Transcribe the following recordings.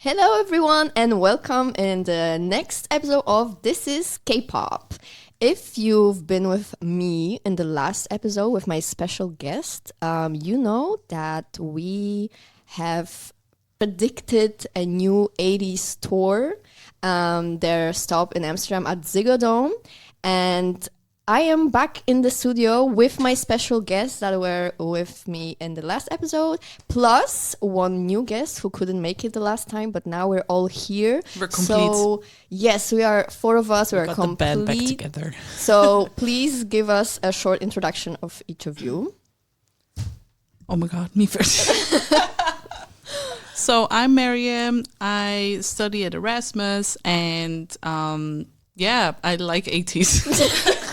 Hello everyone and welcome in the next episode of This is K-Pop. If you've been with me in the last episode with my special guest, you know that we have predicted a new ATEEZ tour, their stop in Amsterdam at Ziggo Dome, and I am back in the studio with my special guests that were with me in the last episode, plus one new guest who couldn't make it the last time, but now we're all here. We're complete. So, yes, we are four of us. We are got complete. the band back together. So, please give us a short introduction of each of you. Oh my God, me first. So I'm Mariam. I study at Erasmus, and I like ATEEZ.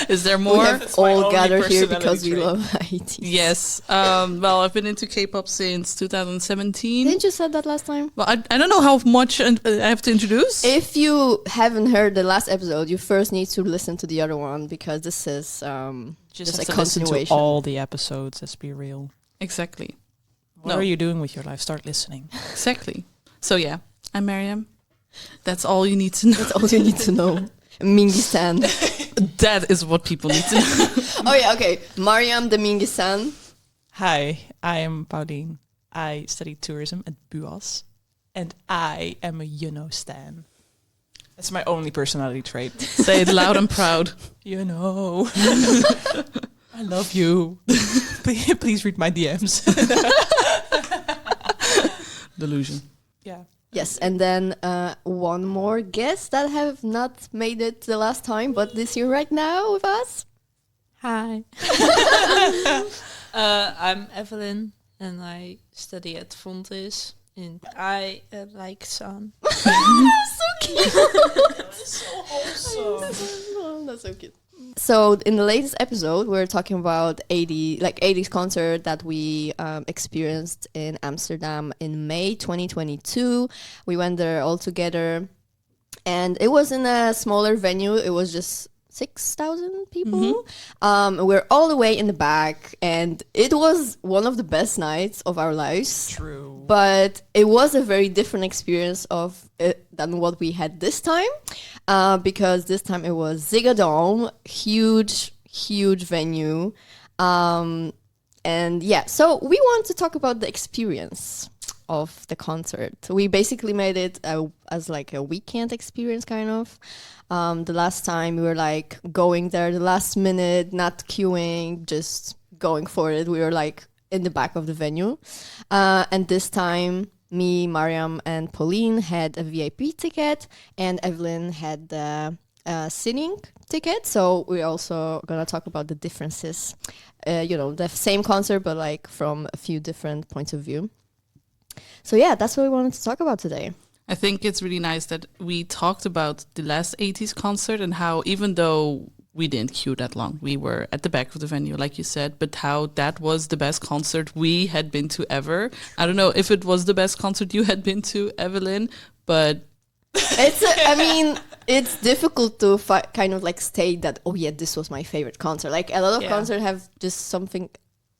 Is there more? We have all gathered here because we love ATEEZ. Yes. Well, I've been into K-pop since 2017. Didn't you say that last time? Well, I don't know how much I have to introduce. If you haven't heard the last episode, you first need to listen to the other one because this is just a continuation. Listen to all the episodes. Let's be real. Exactly. What are you doing with your life? Start listening. Exactly. So yeah, I'm Mariam. That's all you need to know. That's all you need to know. Mingi-san. That is what people need to know. Oh yeah, okay. Mariam the Mingi-san. Hi, I am Pauline. I study tourism at BUAS, and I am a stan. That's my only personality trait. Say it loud and proud. I love you. Please read my DMs. Delusion. Yeah. Yes, and then one more guest that have not made it the last time, but this year right now with us. Hi. I'm Evelyn, and I study at Fontes, and I like sun. So cute. That's so wholesome. That's so cute. So in the latest episode, we're talking about ATEEZ concert that we experienced in Amsterdam in May 2022. We went there all together, and it was in a smaller venue. It was just 6,000 people. We're all the way in the back, and it was one of the best nights of our lives. True. But it was a very different experience of it than what we had this time, because this time it was Ziggo Dome, huge venue, and yeah. So we want to talk about the experience of the concert. We basically made it as like a weekend experience, kind of. The last time we were like going there the last minute, not queuing, just going for it. We were like in the back of the venue. And this time, me, Mariam, and Pauline had a VIP ticket, and Evelyn had the sitting ticket. So we're also gonna talk about the differences. The same concert, but like from a few different points of view. So yeah, that's what we wanted to talk about today. I think it's really nice that we talked about the last ATEEZ concert and how even though we didn't queue that long, we were at the back of the venue, like you said, but how that was the best concert we had been to ever. I don't know if it was the best concert you had been to, Evelyn, but... It's difficult to kind of like state that, oh yeah, this was my favorite concert. Like a lot of concerts have just something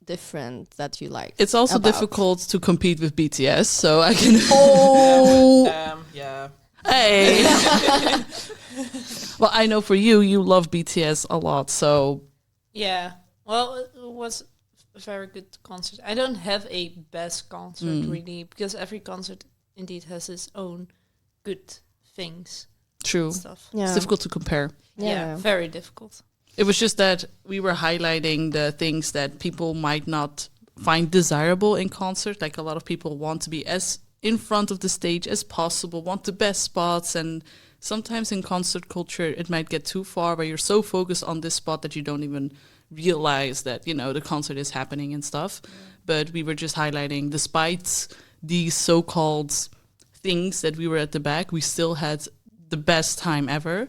different that you like. It's also difficult to compete with BTS, so I can... Yeah. Hey! Well, I know for you love BTS a lot, so... Yeah. Well, it was a very good concert. I don't have a best concert, really, because every concert indeed has its own good things. True. Stuff. Yeah. It's difficult to compare. Yeah, very difficult. It was just that we were highlighting the things that people might not find desirable in concert. Like a lot of people want to be as in front of the stage as possible, want the best spots. And sometimes in concert culture, it might get too far where you're so focused on this spot that you don't even realize that, the concert is happening and stuff. But we were just highlighting, despite these so-called things that we were at the back, we still had the best time ever.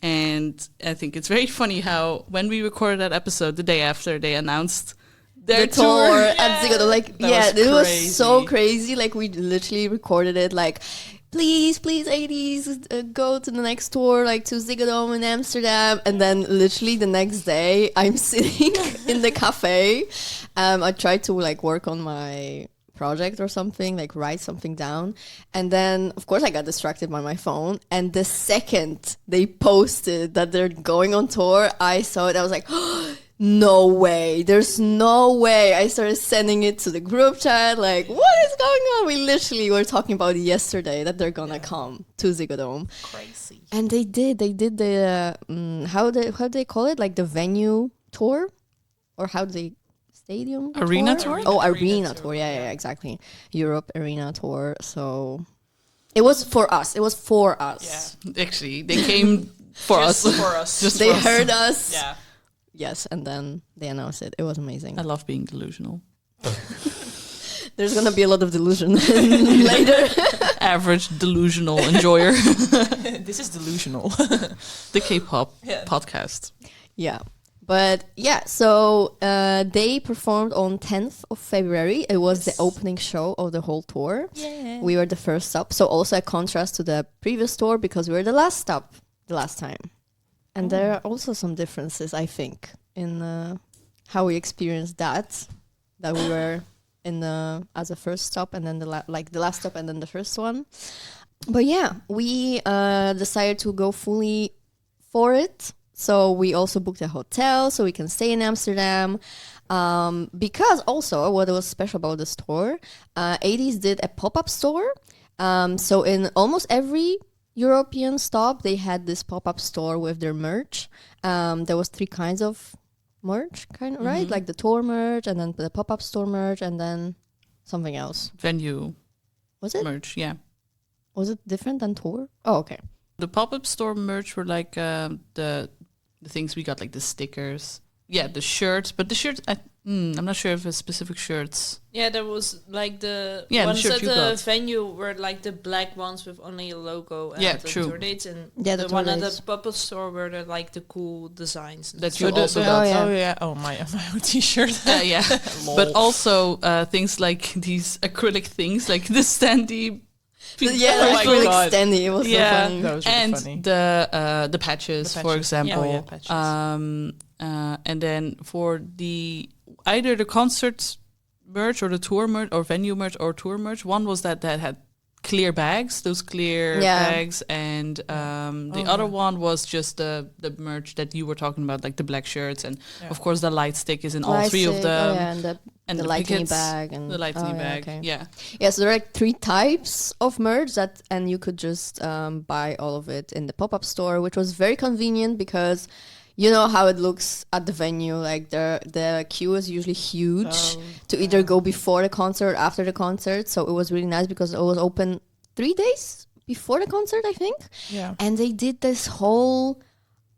And I think it's very funny how when we recorded that episode, the day after they announced their tour at Ziggo Dome, like it was so crazy. Like we literally recorded it like, please ATEEZ, go to the next tour, like to Ziggo Dome in Amsterdam. And then literally the next day I'm sitting in the cafe. I tried to like work on my project or something, like write something down. And then, of course, I got distracted by my phone. And the second they posted that they're going on tour, I saw it. I was like, no way. There's no way. I started sending it to the group chat. Like, what is going on? We literally were talking about it yesterday that they're gonna come to Ziggo Dome. Crazy. And they did the how do they call it, like the venue tour, or how do they stadium Arena tour? Oh, Arena arena tour, tour. Yeah, exactly. Europe arena tour. So it was for us. It was for us. Yeah. Actually, they came for us. Just for us. Just They for us. heard us. Yeah. Yes, and then they announced it. It was amazing. I love being delusional. There's gonna be a lot of delusion later. Average delusional enjoyer. This is delusional. The K-pop Yeah. podcast. Yeah. But yeah, so they performed on 10th of February. It was the opening show of the whole tour. Yeah. We were the first stop. So also a contrast to the previous tour because we were the last stop the last time. And there are also some differences, I think, in how we experienced that we were in as a first stop and then the last stop and then the first one. But yeah, we decided to go fully for it. So we also booked a hotel so we can stay in Amsterdam. Because also what was special about the store, ATEEZ did a pop-up store. So in almost every European stop, they had this pop-up store with their merch. There was 3 kinds of merch, right? Like the tour merch and then the pop-up store merch and then something else. Venue Was it? merch, yeah. Was it different than tour? Oh, okay. The pop-up store merch were like the things we got, like the stickers. Yeah, the shirts. But the shirts, I'm not sure if it's specific shirts. Yeah, there was like the Yeah, the ones shirt at you the got. venue were like the black ones with only a logo and Yeah, the true. tour dates, and Yeah, the the tour one at dates. the pop-up store were the, like the cool designs. and That stuff. you also got. yeah. Oh yeah. Oh my own t-shirt. Yeah. But also things like these acrylic things, like the standee. Yeah, Oh it my was really God. extended. It was so Yeah. funny. That was really And funny. the patches, The for patches. example. Yeah, patches. And then for either the concert merch or the tour merch or venue merch or tour merch, one was that had clear bags, those clear Yeah. bags, and the other one was just the merch that you were talking about, like the black shirts, and of course the light stick is in all 3 of Plastic, them. and the the lightning pickets, bag and The lightning bag, okay. yeah. Yeah, so there are like 3 types of merch and you could just buy all of it in the pop-up store, which was very convenient because you know how it looks at the venue. Like the queue is usually huge to either go before the concert or after the concert. So it was really nice because it was open 3 days before the concert, I think. Yeah. And they did this whole,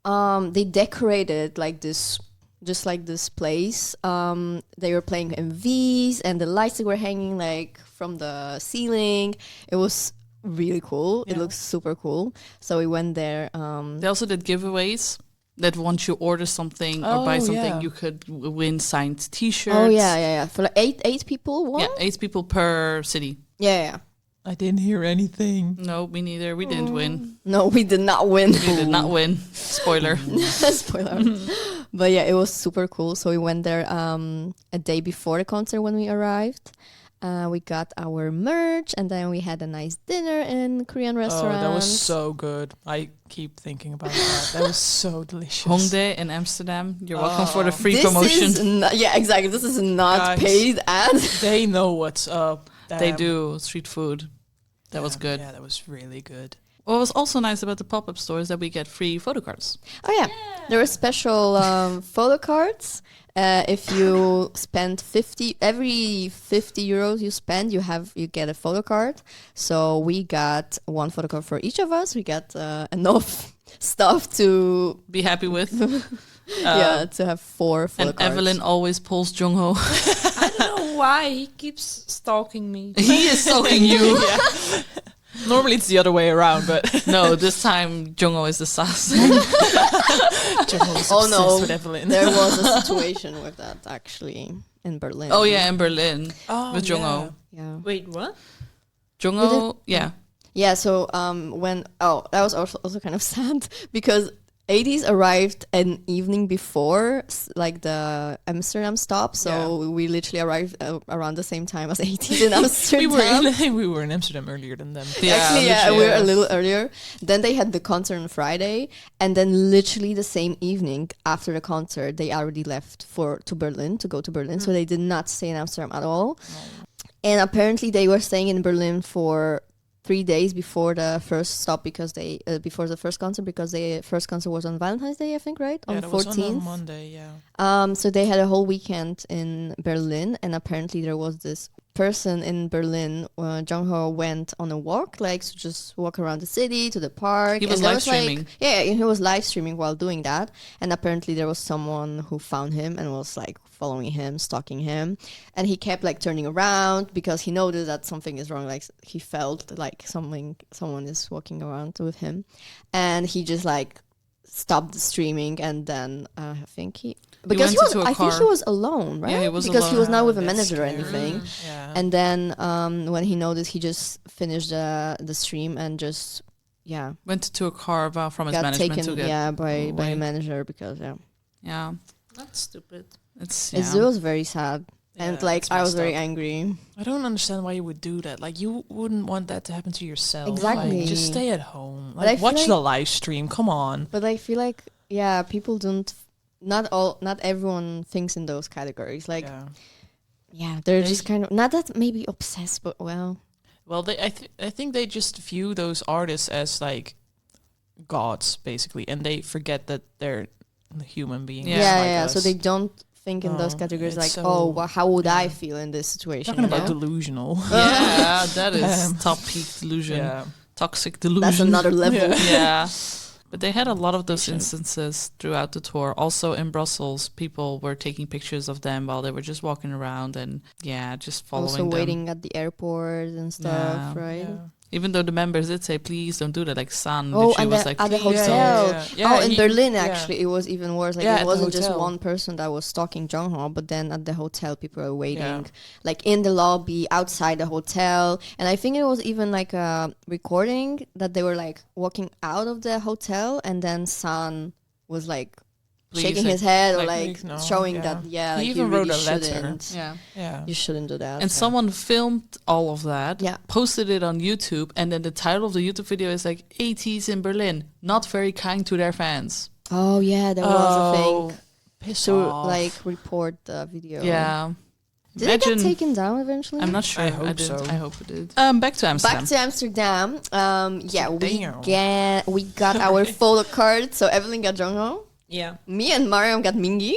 they decorated like this, just like this place. They were playing MVs and the lights that were hanging like from the ceiling. It was really cool. It Yeah. looks super cool. So we went there. They also did giveaways. That once you order something or buy Oh, something, yeah. you could win signed T-shirts. Oh yeah. For like eight people won. Yeah, 8 people per city. Yeah. I didn't hear anything. No, me neither. We didn't win. No, we did not win. We did not win. Spoiler. Spoiler. But yeah, it was super cool. So we went there a day before the concert when we arrived. We got our merch and then we had a nice dinner in Korean restaurant. Oh, that was so good. I keep thinking about that. That was so delicious. Hongdae in Amsterdam. You're welcome for the free This promotion. is not, yeah, exactly. This is not Guys. paid ad. They know what's up. They Damn. do street food. That was good. Yeah, that was really good. What was also nice about the pop-up store is that we get free photo cards. Oh yeah, there were special photo cards. If you spend every 50 euros you spend, you get a photo card. So we got 1 photo card for each of us. We got enough stuff to Be happy with. to have 4 photo And cards. Evelyn always pulls Jungho. I don't know why he keeps stalking me. He is stalking you. Normally it's the other way around, but No, this time Jungho is the sass. Jungho is Oh, obsessed no. with Evelyn. There was a situation with that actually in Berlin. Oh yeah, in Berlin Oh, with Jungho. Yeah. Wait, what? Jungho, yeah. Yeah, so that was also kind of sad because ATEEZ arrived an evening before, like the Amsterdam stop. So we literally arrived around the same time as ATEEZ in Amsterdam. we were in Amsterdam earlier than them. Actually, yeah, we were a little earlier. Then they had the concert on Friday, and then literally the same evening after the concert, they already left to Berlin to go to Berlin. So they did not stay in Amsterdam at all. And apparently, they were staying in Berlin for 3 days before the first stop because before the first concert, because the first concert was on Valentine's Day, I think, right? Yeah, on that 14th. was on a Monday, yeah. So they had a whole weekend in Berlin, and apparently there was this person in Berlin. Jungho went on a walk, like to just walk around the city to the park. He was and there live streaming. Like, yeah, and he was live streaming while doing that. And apparently there was someone who found him and was like following him, stalking him, and he kept like turning around because he noticed that something is wrong. Like he felt like someone is walking around with him, and he just like stopped the streaming. And then I think he think he was alone, right? Yeah, he was because alone. he was not with a That's manager or scary. anything. Yeah. And then when he noticed, he just finished the stream and just Went to a car from his got management taken to get by away. a manager because Yeah, That's stupid. it's it was very sad. And Yeah, like it's I was messed very up. angry. I don't understand why you would do that. Like, you wouldn't want that to happen to yourself. Exactly. Like, just stay at home. But I Like, feel watch like- the live stream. Come on. But I feel like people don't. Not everyone thinks in those categories. Like they're just kind of not that maybe obsessed, but well. Well, I think they just view those artists as like gods, basically, and they forget that they're human beings. Yeah. like So us. they don't think in those Oh, categories like, it's so- oh, well, how would I feel in this situation? Talking you about know? delusional. yeah, that is top peak delusion, Yeah. toxic delusion. That's another level. Yeah. But they had a lot of those instances throughout the tour. Also in Brussels, people were taking pictures of them while they were just walking around and just following Also them. waiting at the airport and stuff, Yeah. right? Yeah. Even though the members did say, please don't do that. Like San, Oh, she and was the, like, at the "Please hotel. don't." Yeah, in he- Berlin, yeah. actually, it was even worse. Like, Yeah, at it the wasn't just hotel. one person that was stalking Jungho, but then at the hotel, people were waiting, Yeah. like in the lobby, outside the hotel. And I think it was even like a recording that they were like walking out of the hotel, and then San was like Please, shaking like- his head or like, like please, no. showing Yeah. that, He like even you really wrote a letter. shouldn't. Yeah. Yeah. You shouldn't do that. And someone filmed all of that, Yeah. posted it on YouTube, and then the title of the YouTube video is like, ATEEZ in Berlin, not very kind to their fans. Oh yeah, there was a thing Piss to off. like report the video. Yeah. Did it get taken down eventually? I'm not sure. I hope did. so. I hope it did. Back to Amsterdam. Back to Amsterdam. Damn. We got our photo card. So Evelyn got Jungho. Yeah. Me and Mariam got Mingi.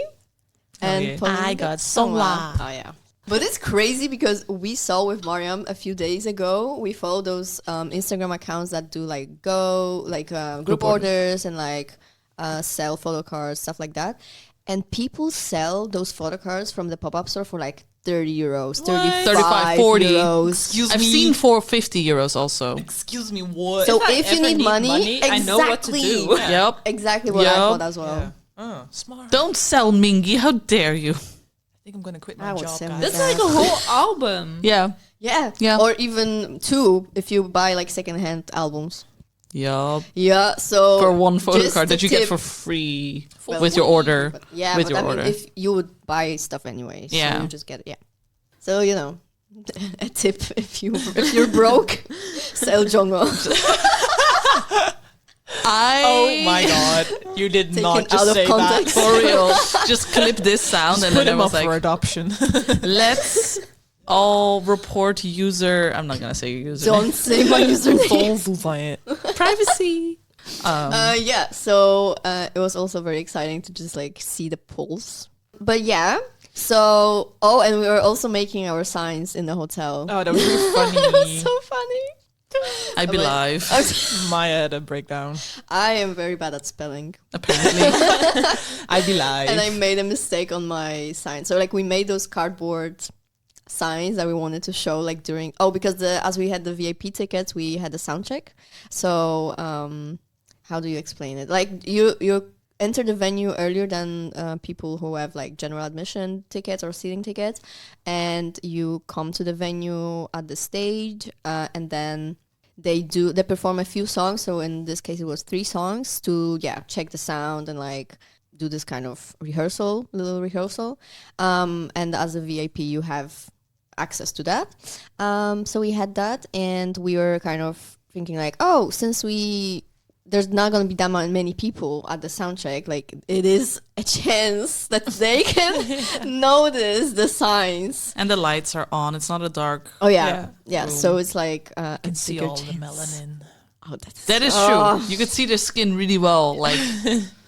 And yeah. Pauline I got Songla. Oh yeah. But it's crazy because we saw with Mariam a few days ago, we follow those Instagram accounts that do like group orders and like sell photo cards, stuff like that. And people sell those photo cards from the pop-up store for like 30 euros, 35, 40. euros. Excuse I've me. seen for 50 euros also. Excuse me, what? So If I if you ever need need money, money, I know what to do. exactly. Yep. Exactly what I Yup. thought as well. Oh, smart. Don't sell Mingy. How dare you? I think I'm gonna quit I my would job, say guys. That's Yeah. like a whole album. Yeah. Yeah. Yeah. Or even 2 if you buy like secondhand albums. Yup. Yeah, so For one photo just card a that you get tip. for free Well, with your order. But yeah, with but your I mean, order. if you would buy stuff anyway, so Yeah. you just get it. Yeah. So you know, a tip if you're broke, sell Jungho. Oh my god, you did Taken not out just of say context. that. For real. Just clip this sound and Put then I him was up for like, adoption. let's all report user. I'm not going to say user. Don't say my username. Privacy. Yeah. So it was also very exciting to just like see the polls. But yeah. So and we were also making our signs in the hotel. Oh, that was really funny. So funny. I be Like- live, Maya had a breakdown. I am very bad at spelling. apparently. I be live. And I made a mistake on my sign. So like we made those cardboard signs that we wanted to show like during because as we had the VIP tickets, we had the sound check. So how do you explain it? Like you enter the venue earlier than people who have like general admission tickets or seating tickets, and you come to the venue at the stage, and then they perform a few songs. So in this case, it was 3 songs to check the sound and like do this kind of little rehearsal. And as a VIP, you have access to that. So we had that, and we were kind of thinking like, oh, since there's not going to be that many people at the sound check, like it is a chance that they can notice the signs. And the lights are on. It's not a dark. Oh yeah. Room. So it's like You can see all chance. the melanin. Oh, That is true. You could see their skin really well. Like,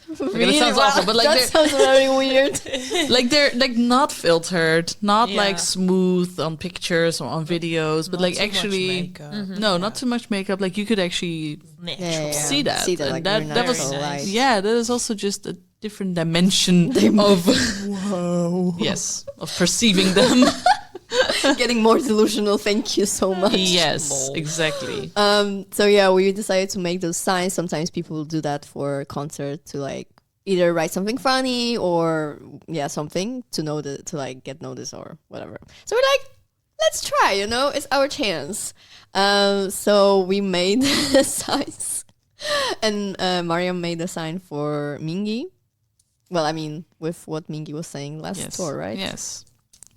that sounds awful, but like that sounds very weird. like they're like not filtered, not Yeah. like smooth on pictures or on videos, but Not like too much actually, makeup. no, not too much makeup. Like you could actually see that. See that, And like, that very was natural light. yeah, that is also just a different dimension of Whoa. yes, of perceiving them. Getting more delusional. Thank you so much. Yes, Lol. exactly. So yeah, we decided to make those signs. Sometimes people do that for a concert to like either write something funny or something to like get noticed or whatever. So we're like, let's try. It's our chance. So we made the signs, and Mariam made a sign for Mingi. Well, I mean, with what Mingi was saying last tour, right? Yes.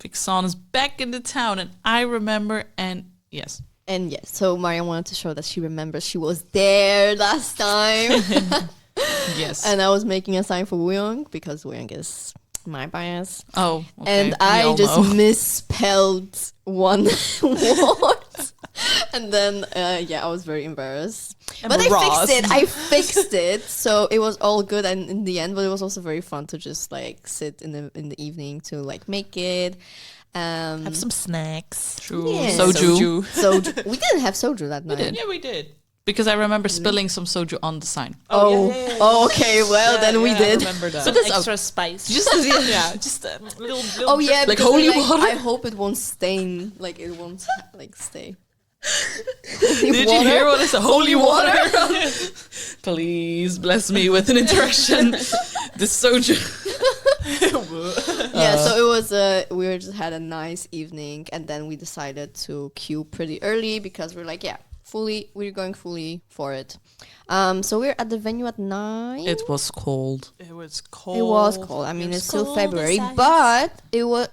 Vixen is back in the town, and I remember, and yes. And yes, so Mariam wanted to show that she remembers she was there last time. Yes. And I was making a sign for Wooyoung because Wooyoung is my bias. Oh, okay. And We I all just know. misspelled one word. And then, I was very embarrassed. But I fixed it. So it was all good and in the end, but it was also very fun to just like sit in the evening to like make it. Have some snacks. True. Yeah. Soju. Soju. We didn't have soju that night. Yeah, we did. Because I remember spilling some soju on the sign. Oh, okay. Well, then we I did. remember that. Some that's extra spice. Just just a little Oh yeah, Like because holy we're water? I hope it won't stain. Like it won't like stay. Did you hear what is a holy water? Please bless me with an interaction. The soju. Yeah, so it was we just had a nice evening, and then we decided to queue pretty early because we're like, we're going fully for it. So we're at the venue at 9. It was cold. It was cold. It was cold. I mean, It it's was still cold February, inside. but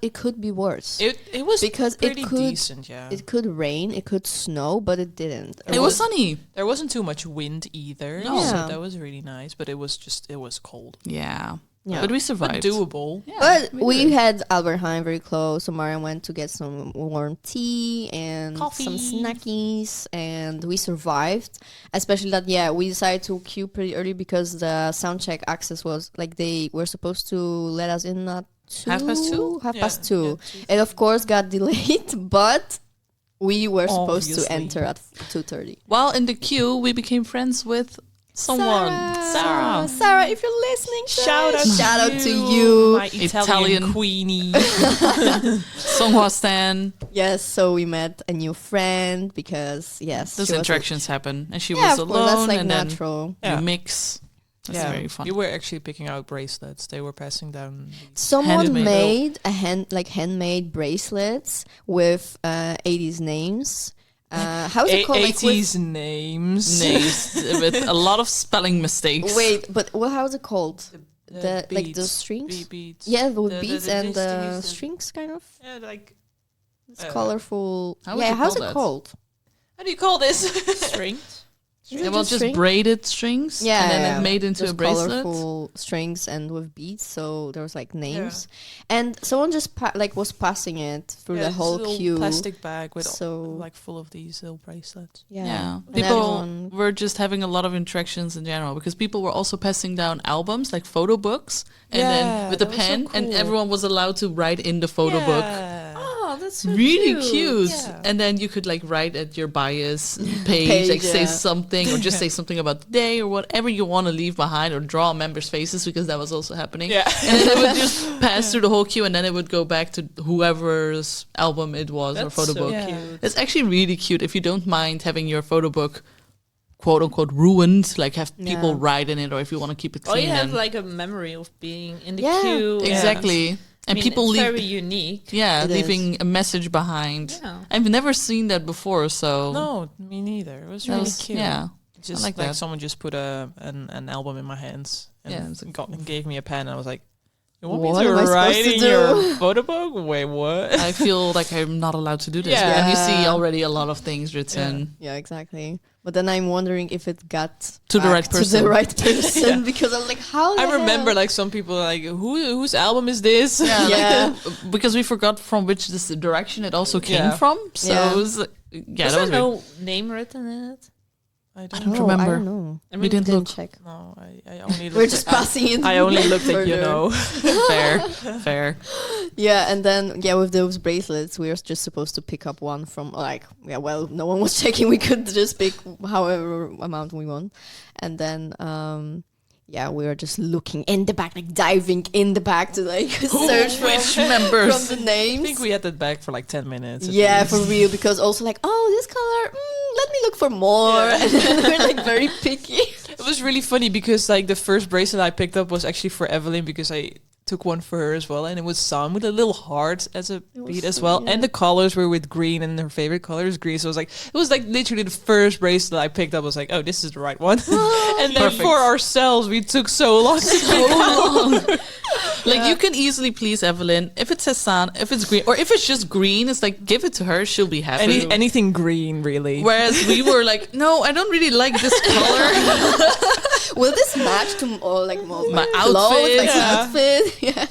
it could be worse. It was Because it pretty could- decent, yeah. It could rain, it could snow, but it didn't. It was sunny. There wasn't too much wind either, No. so Yeah. that was really nice. But it was cold. Yeah. Yeah. But we But survived. doable. Yeah, But we we did. had Albertheim very close, so Mariam went to get some warm tea and Coffee. some snackies, and we survived. Especially that, we decided to queue pretty early because the soundcheck access was like they were supposed to let us in at 2? 2:30? Half Yeah, past 2. yeah, It of course got delayed, but we were supposed to Obviously. enter at 2:30. While in the queue, we became friends with someone. Sarah. Sarah, if you're listening, Shout out to you. my Italian Italian. queenie. Songhua Stan. Yes, so we met a new friend because Those she was a- interactions happen. And she Yeah, was of alone. course, that's like and natural. then Yeah. you mix. That's very fun. You were actually picking out bracelets. They were passing down. Someone Handmade. made handmade bracelets with 80s names. How's it called? Like, with- 80s names. Names with a lot of spelling mistakes. wait, but how's it called? The like the beads. strings? Beads. Yeah, with The- beads the- and these the thingies, the- strings, kind of. Yeah, like It's colorful. How would Yeah, you how's call it that? called? how do you call this? Strings. Is Yeah, it well, just string? braided strings. Yeah, And then yeah. it made into Just a bracelet. colorful strings and with beads, so there was like names, and someone just was passing it through Yeah, the this whole little queue. plastic bag with So- like full of these little bracelets. Yeah. And People everyone- were just having a lot of interactions in general because people were also passing down albums, like photo books, and Yeah, then with a that was so pen, and cool. everyone was allowed to write in the photo book. Oh, that's so Really cute. Yeah. And then you could like write at your bias page, Page, like say yeah. something or just say something about the day or whatever you want to leave behind, or draw members' faces because that was also happening. Yeah. And then it would just pass through the whole queue, and then it would go back to whoever's album it was or That's photo so book. cute. It's actually really cute if you don't mind having your photo book quote unquote ruined, like have people Yeah. write in it, or if you want to keep it Or clean. you have then- like a memory of being in the Yeah. queue. exactly. And people it's leave, very unique. It leaving a message behind. Yeah. I've never seen that before, so No, me neither. It was that really was- cute. yeah. Just I like, like that. someone just put an album in my hands and, Yeah, it's like- and gave me a pen. And I was like, you want What me am to I write supposed to in do? your photo book? Wait, what? I feel like I'm not allowed to do this. Yeah. And you see Yeah. already a lot of things written. Yeah, exactly. But then I'm wondering if it got To the back right To person. the right person because I'm like, how? I the remember hell? like some people like, whose album is this? Yeah, Yeah. because we forgot from which this direction it also came Yeah. from. So Yeah. it was like, Is that there was very- no name written in it? I I don't don't know. I remember. don't know. I We mean, didn't Didn't look. check. No, I only We're looked just at, passing it. I only looked at, you further. know. Fair, fair. Yeah, and then with those bracelets, we were just supposed to pick up one from no one was checking. We could just pick however amount we want, and then we were just looking in the back, like diving in the back to like search Which from members? the I names. think we had that back for like 10 minutes. at Yeah, least. for real, because also like, oh, this color, let me look for more, and then we're like very picky. It was really funny because like the first bracelet I picked up was actually for Evelyn because I took one for her as well, and it was Sam with a little heart as a was bead as so- well, yeah. and the colors were with green, and her favorite color is green. So it was like literally the first bracelet I picked up. I was like, oh, this is the right one. And then Perfect. for ourselves, we took so long. So long. Like you can easily please Evelyn if it says sun, if it's green, or if it's just green. It's like give it to her; she'll be happy. Anything green, really. Whereas we were like, no, I don't really like this color. Will this match to all like My clothes, outfit. like Yeah. outfit? Yeah,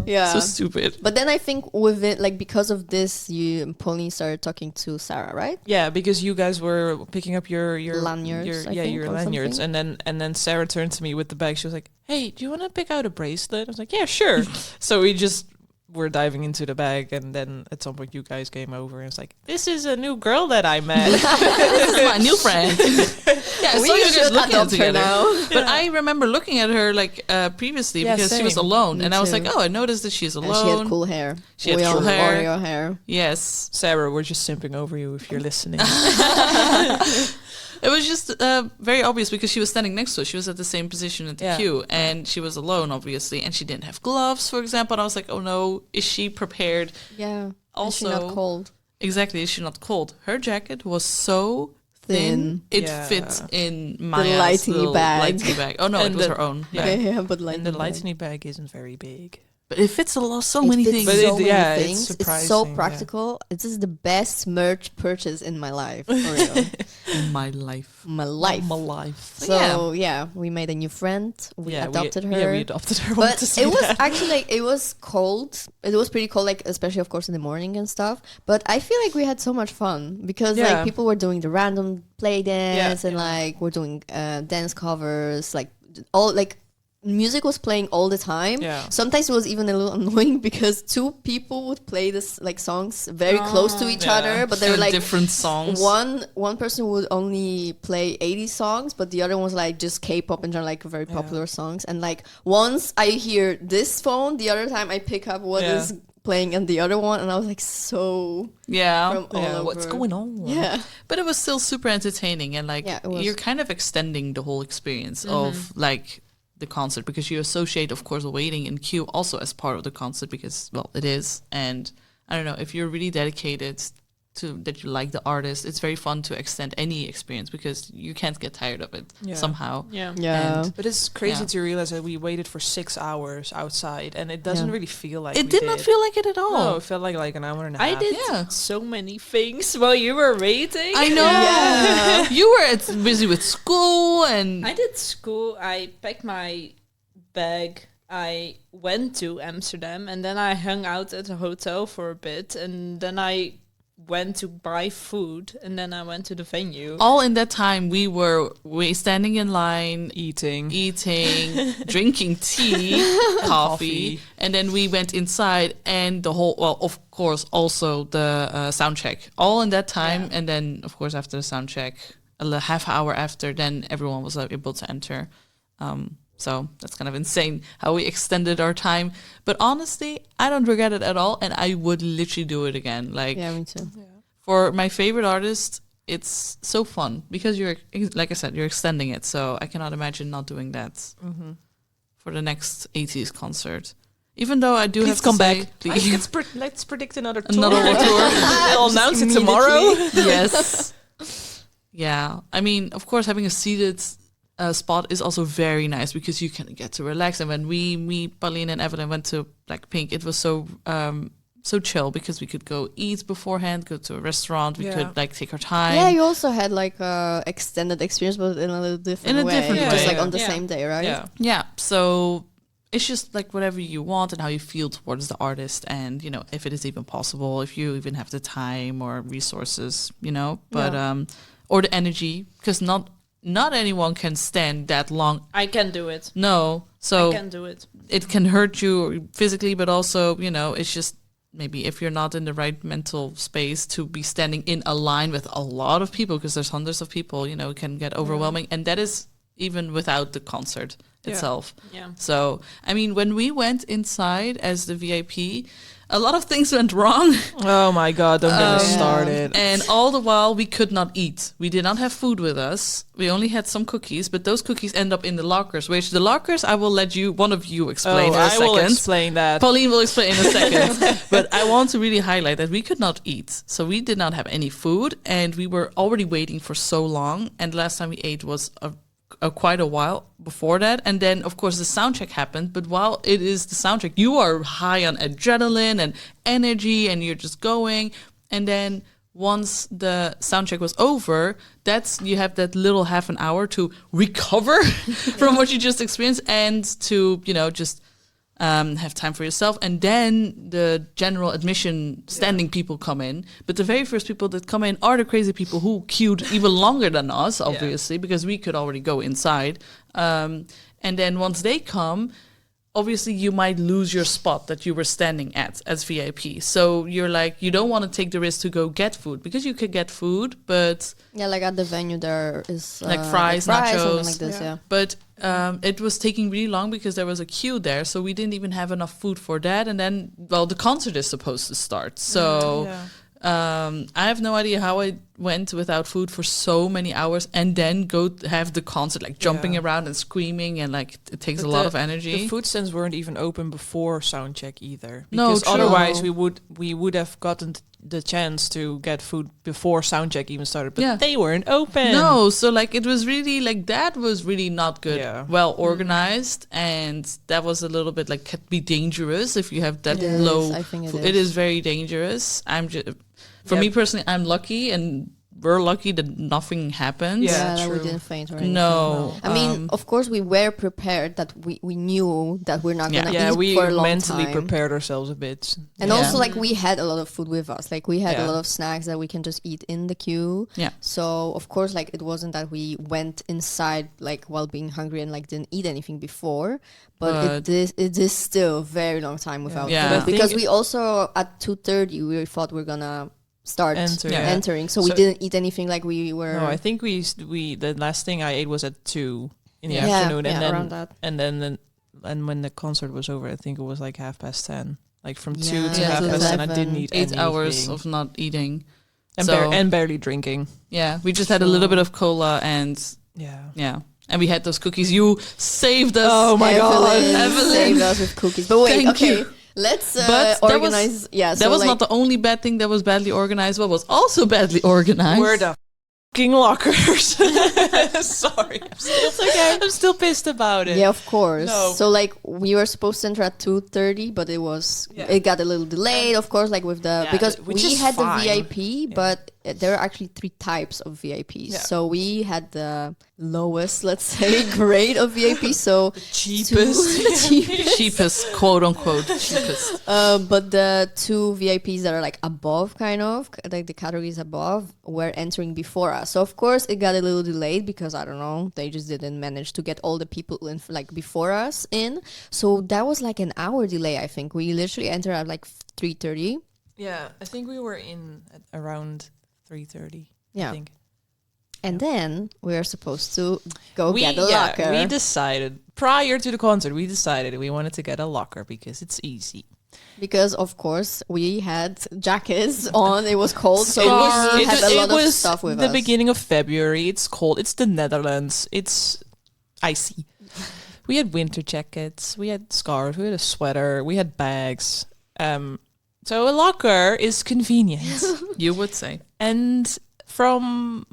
yeah. So stupid. But then I think with it, like because of this, Pauline started talking to Sarah, right? Yeah, because you guys were picking up your Lanyards, I think, your or lanyards, something. and then Sarah turned to me with the bag. She was like, "Hey, do you want to pick out a bracelet?" I was like, "Yeah, sure." So we just were diving into the bag, and then at some point you guys came over and it's like, "This is a new girl that I met." This is my new friend. Yeah, I We saw you guys should looking at adopt her together. now. But I remember looking at her like previously Yeah, because she was same. alone, Me and I was too. like, oh, I noticed that she's And alone. she had cool hair. She had We cool all hair. Oreo hair. Yes, Sarah, we're just simping over you if you're listening. it was just very obvious because she was standing next to us. She was at the same position at the Yeah. queue, and she was alone, obviously, and she didn't have gloves, for example. And I was like, oh no, is she prepared? Yeah. Also, and she not cold. Exactly, is she not cold? Her jacket was so thin, it Yeah. fits in my lightning bag. bag. Oh no, And it was the- her own. Yeah. bag. Yeah, but like And the lightning bag isn't very big. But it fits a lot, so It many fits things. But so it- many yeah, it's things. It's so surprising, yeah. practical. This is the best merch purchase in my life. For real. in my life. My life. My life. So yeah, we made a new friend. We adopted her. Yeah, we adopted her. I wanted But to say it was that. actually like it was cold. It was pretty cold, like especially of course in the morning and stuff. But I feel like we had so much fun because Yeah. like people were doing the random play dance and yeah. like we're doing dance covers, like all like music was playing all the time. Yeah. Sometimes it was even a little annoying because two people would play this like songs very close to each yeah. other, but they were And like different songs. one person would only play 80s songs, but the other one was like just K-pop and like very popular songs. And like once I hear this phone, the other time I pick up what is Yeah. playing and the other one, and I was like so Yeah. from all over. What's going on? Yeah, But it was still super entertaining, and like Yeah, it was. you're kind of extending the whole experience of like the concert because you associate, of course, waiting in queue also as part of the concert because, well, it is. And I don't know, if you're really dedicated to that, you like the artist, it's very fun to extend any experience because you can't get tired of it Yeah. somehow. Yeah. yeah. And But it's crazy Yeah. to realize that we waited for 6 hours outside, and it doesn't Yeah. really feel like it we did not feel like it at all. No, it felt like an hour and a half. I did Yeah. so many things while you were waiting. I know. Yeah. You were busy with school and I did school. I packed my bag. I went to Amsterdam and then I hung out at a hotel for a bit and then I went to buy food and then I went to the venue. all in that time we were standing in line, eating. eating, drinking tea, coffee, and then we went inside and the whole, well, of course, also the sound check. All in that time, Yeah. and then, of course, after the sound check, half hour after, then everyone was able to enter. So that's kind of insane how we extended our time. But honestly, I don't regret it at all, and I would literally do it again. Like, Yeah, me too. for my favorite artist, it's so fun because you're, like I said, you're extending it. So I cannot imagine not doing that for the next ATEEZ concert. Even though I do Please have to come say back. Let's predict another tour. Another tour. They'll announce it tomorrow. Yes. Yeah. I mean, of course, having a seated spot is also very nice because you can get to relax. And when me, Pauline, and Evelyn went to Blackpink, it was so chill because we could go eat beforehand, go to a restaurant, we could like take our time. Yeah, you also had like a extended experience, but in a little different way. Just like on the same day, right? Yeah. So it's just like whatever you want and how you feel towards the artist, and you know, if it is even possible, if you even have the time or resources, you know, but or the energy, because not anyone can stand that long. I can do it. No, so I can do it. It can hurt you physically, but also, you know, it's just maybe if you're not in the right mental space to be standing in a line with a lot of people, because there's hundreds of people, you know, it can get overwhelming, and that is even without the concert itself. Yeah. So, I mean, when we went inside as the VIP, a lot of things went wrong. Oh my God, don't get me started. And all the while, we could not eat. We did not have food with us. We only had some cookies, but those cookies end up in the lockers, which the lockers, I will let one of you explain in a second. I will explain that. Pauline will explain in a second. But I want to really highlight that we could not eat. So we did not have any food, and we were already waiting for so long. And the last time we ate was quite a while before that, and then of course the sound check happened. But while it is the sound check, you are high on adrenaline and energy, and you're just going. And then once the sound check was over, you have that little half an hour to recover from what you just experienced, and to, you know, just have time for yourself. And then the general admission standing people come in. But the very first people that come in are the crazy people who queued even longer than us, obviously, because we could already go inside. And then once they come, obviously you might lose your spot that you were standing at as VIP. So you're like, you don't want to take the risk to go get food, because you could get food, but like at the venue there is like fries, nachos, something like this. But it was taking really long because there was a queue there, so we didn't even have enough food for that. And then, well, the concert is supposed to start, so I have no idea how I went without food for so many hours, and then go have the concert, like jumping around and screaming, and like it takes a lot of energy. The food stands weren't even open before soundcheck either, No, because true. otherwise we would have gotten the chance to get food before soundcheck even started, but they weren't open. No, so like it was really like, that was really not good. Well organized, and that was a little bit like, could be dangerous if you have that low. I think it is very dangerous. For me personally, I'm lucky, and we're lucky that nothing happened. That we didn't faint or anything. No. I mean, of course, we were prepared that we knew that we're not gonna eat we for a long mentally time. prepared ourselves a bit. And also, like, we had a lot of food with us. Like, we had a lot of snacks that we can just eat in the queue. Yeah. So, of course, like, it wasn't that we went inside, like, while being hungry and, like, didn't eat anything before. But it is still a very long time without food. Because we also, at 2:30, we thought we're gonna start entering. So we didn't eat anything, like we were. No, I think we the last thing I ate was at 2 in the afternoon, and then around that. And when the concert was over, I think it was like 10:30. Like from 2 to 11. 10:30, I didn't eat 8 anything. hours of not eating, and barely drinking. Yeah, we just had a little bit of cola, and and we had those cookies. You saved us. Oh my God, Evelyn saved us with cookies. But wait, Thank you. Let's but organize. That was not the only bad thing that was badly organized. What was also badly organized were the fucking lockers. Sorry, it's okay. I'm still pissed about it. Yeah, of course. No. So like we were supposed to enter at 2:30, but it got a little delayed, of course, like with the because we had the VIP, but there are actually 3 types of VIPs. So we had the lowest, let's say, grade of VIP. So cheapest, quote unquote, cheapest. But the 2 VIPs that are like above, kind of like the categories above, were entering before us. So of course it got a little delayed because I don't know, they just didn't manage to get all the people in like before us in. So that was like an hour delay. I think we literally entered at like 3:30. Yeah, I think we were in at around 3:30. Yeah. I think. And then we were supposed to go get a locker. We decided prior to the concert. We decided we wanted to get a locker because it's easy. Because of course we had jackets on. It was cold, so we had a lot of stuff with us. The beginning of February. It's cold. It's the Netherlands. It's icy. We had winter jackets, we had scarves, we had a sweater, we had bags. So a locker is convenient. You would say. And from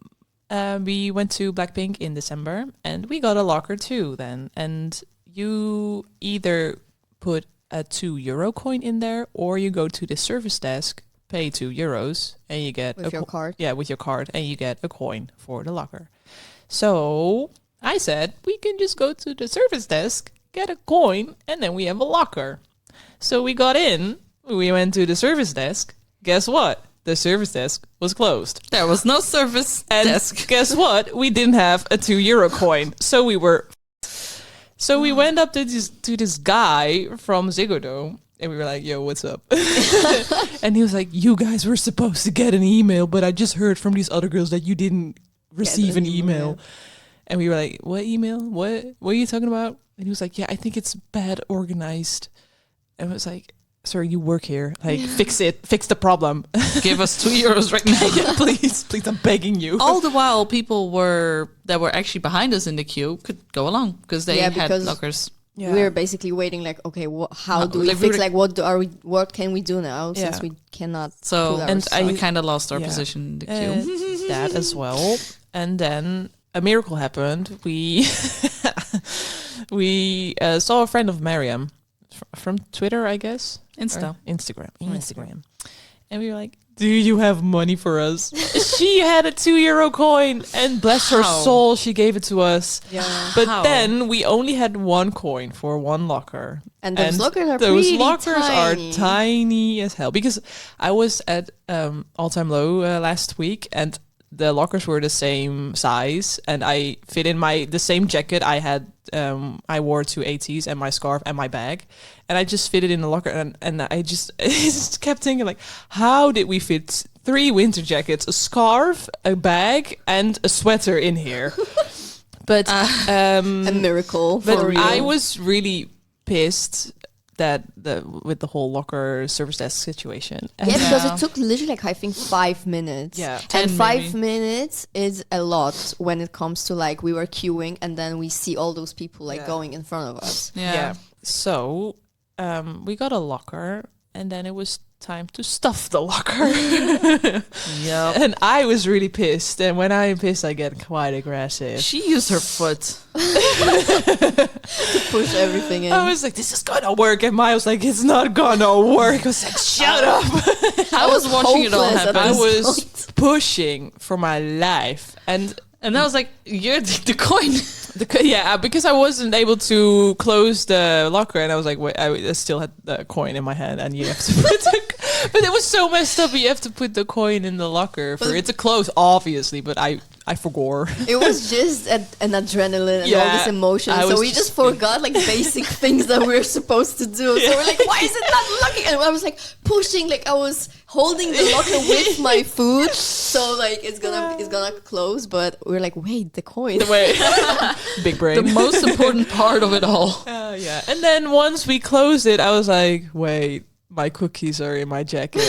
we went to Blackpink in December, and we got a locker too then. And you either put a €2 coin in there, or you go to the service desk, pay €2, and you get With your card. Yeah, with your card, and you get a coin for the locker. So I said, we can just go to the service desk, get a coin, and then we have a locker. So we got in, we went to the service desk. Guess what? The service desk was closed. There was no service And desk. guess what? We didn't have a €2 coin. So we were... So we went up to this guy from Ziggo Dome, and we were like, yo, what's up? And he was like, you guys were supposed to get an email, but I just heard from these other girls that you didn't receive an email. And we were like, what email? What are you talking about? And he was like, yeah, I think it's bad organized. And I was like, sir, you work here. Like, fix it. Fix the problem. Give us €2 right now. Yeah, please, I'm begging you. All the while, people that were actually behind us in the queue could go along because they had because lockers. Yeah. We were basically waiting, like, okay, how do we like, fix? Like, what can we do now Yeah. since we cannot? So, put our and stuff- we kind of lost our Yeah. position in the queue. That as well. And then a miracle happened. We saw a friend of Mariam from Twitter, I guess. Insta. Or Instagram. And we were like, do you have money for us? She had a €2 coin, and bless her How? soul, she gave it to us. yeah, But How? then we only had 1 coin for 1 locker. and those lockers are Those pretty lockers tiny. are tiny as hell. Because I was at All Time Low last week, and the lockers were the same size, and I fit in the same jacket I had. I wore to ATEEZ, and my scarf and my bag, and I just fit it in the locker. And I just kept thinking, like, how did we fit 3 winter jackets, a scarf, a bag, and a sweater in here? But A miracle. but for real. I was really pissed that with the whole locker service desk situation. And Yeah, because Yeah. it took literally, like, I think 5 minutes. Yeah. 10 and 5 maybe. minutes is a lot when it comes to, like, we were queuing and then we see all those people, like, Yeah. going in front of us. Yeah. So we got a locker, and then it was time to stuff the locker. Yep. And I was really pissed. And when I'm pissed, I get quite aggressive. She used her foot. Push everything in. I was like, this is gonna work. And Maya was like, it's not gonna work. I was like, shut up. I was watching it all hopeless at happen. I this was point. pushing for my life. And I was like, you're the coin. Because I wasn't able to close the locker, and I was like, wait, I still had the coin in my hand, and you have to put but it was so messed up. You have to put the coin in the locker for it to close, obviously, but I forgot. It was just an adrenaline and all Yeah, this emotion. I So was we just just forgot, like, basic things that we're supposed to do. So we're like, why is it not locking? And I was like pushing, like I was holding the locker with my food. So like it's gonna close, but we're like, wait, the coin. Wait, big brain. The most important part of it all. Yeah. And then once we closed it, I was like, wait, my cookies are in my jacket.